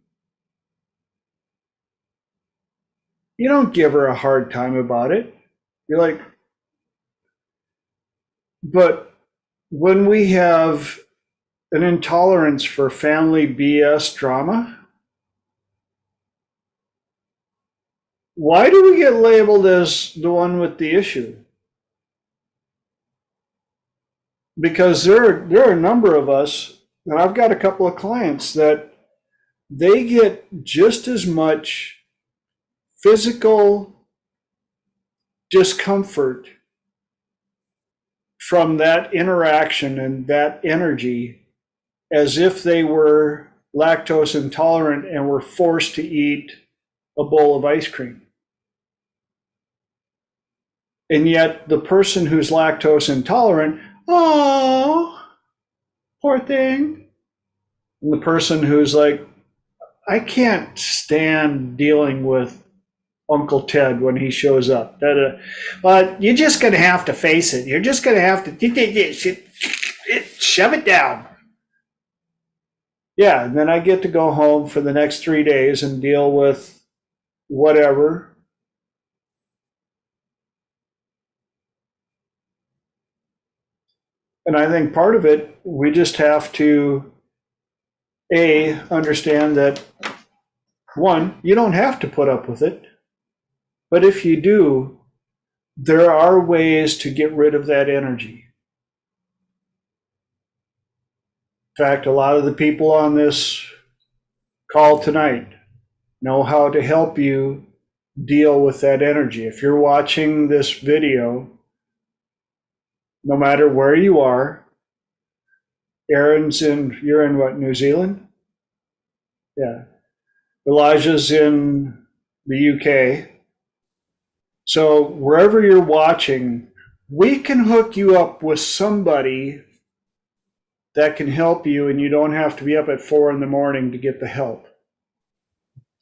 you don't give her a hard time about it. You're like, but when we have an intolerance for family BS drama, why do we get labeled as the one with the issue? Because there are a number of us, and I've got a couple of clients that they get just as much physical discomfort from that interaction and that energy as if they were lactose intolerant and were forced to eat a bowl of ice cream. And yet the person who's lactose intolerant, oh, poor thing. And the person who's like, I can't stand dealing with Uncle Ted when he shows up. But you're just going to have to face it. You're just going to have to shove it down. Yeah, and then I get to go home for the next 3 days and deal with whatever. And I think part of it, we just have to, understand that, one, you don't have to put up with it. But if you do, there are ways to get rid of that energy. In fact, a lot of the people on this call tonight know how to help you deal with that energy. If you're watching this video, no matter where you are, you're in what, New Zealand? Yeah. Elijah's in the UK. So wherever you're watching, we can hook you up with somebody that can help you, and you don't have to be up at 4 a.m. to get the help.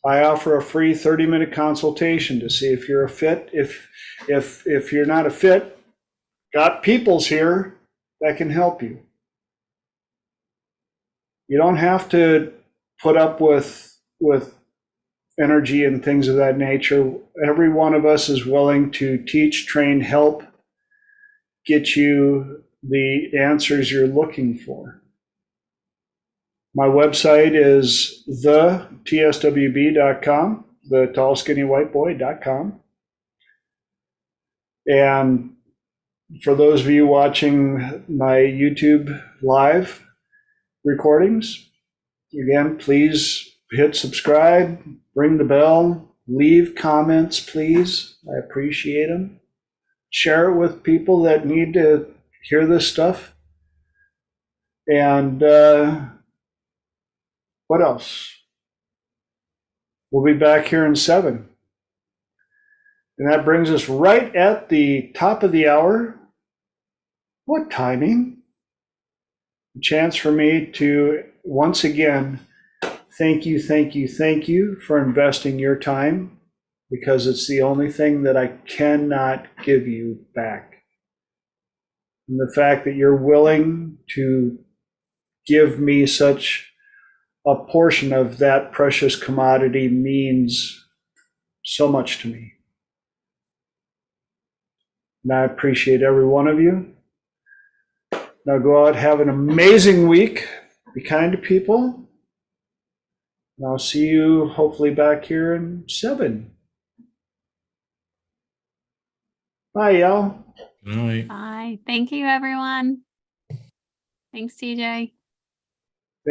I offer a free 30-minute consultation to see if you're a fit. If you're not a fit, got peoples here that can help you. You don't have to put up with energy and things of that nature. Every one of us is willing to teach, train, help, get you the answers you're looking for. My website is thetswb.com, thetallskinnywhiteboy.com. And for those of you watching my YouTube live recordings, again, please hit subscribe, ring the bell, leave comments, please. I appreciate them. Share it with people that need to hear this stuff. And what else? We'll be back here in 7. And that brings us right at the top of the hour. What timing? A chance for me to once again thank you for investing your time, because it's the only thing that I cannot give you back. And the fact that you're willing to give me such a portion of that precious commodity means so much to me. And I appreciate every one of you. Now go out, have an amazing week. Be kind to people. And I'll see you hopefully back here in 7. Bye, y'all. All right. Bye. Thank you, everyone. Thanks, TJ.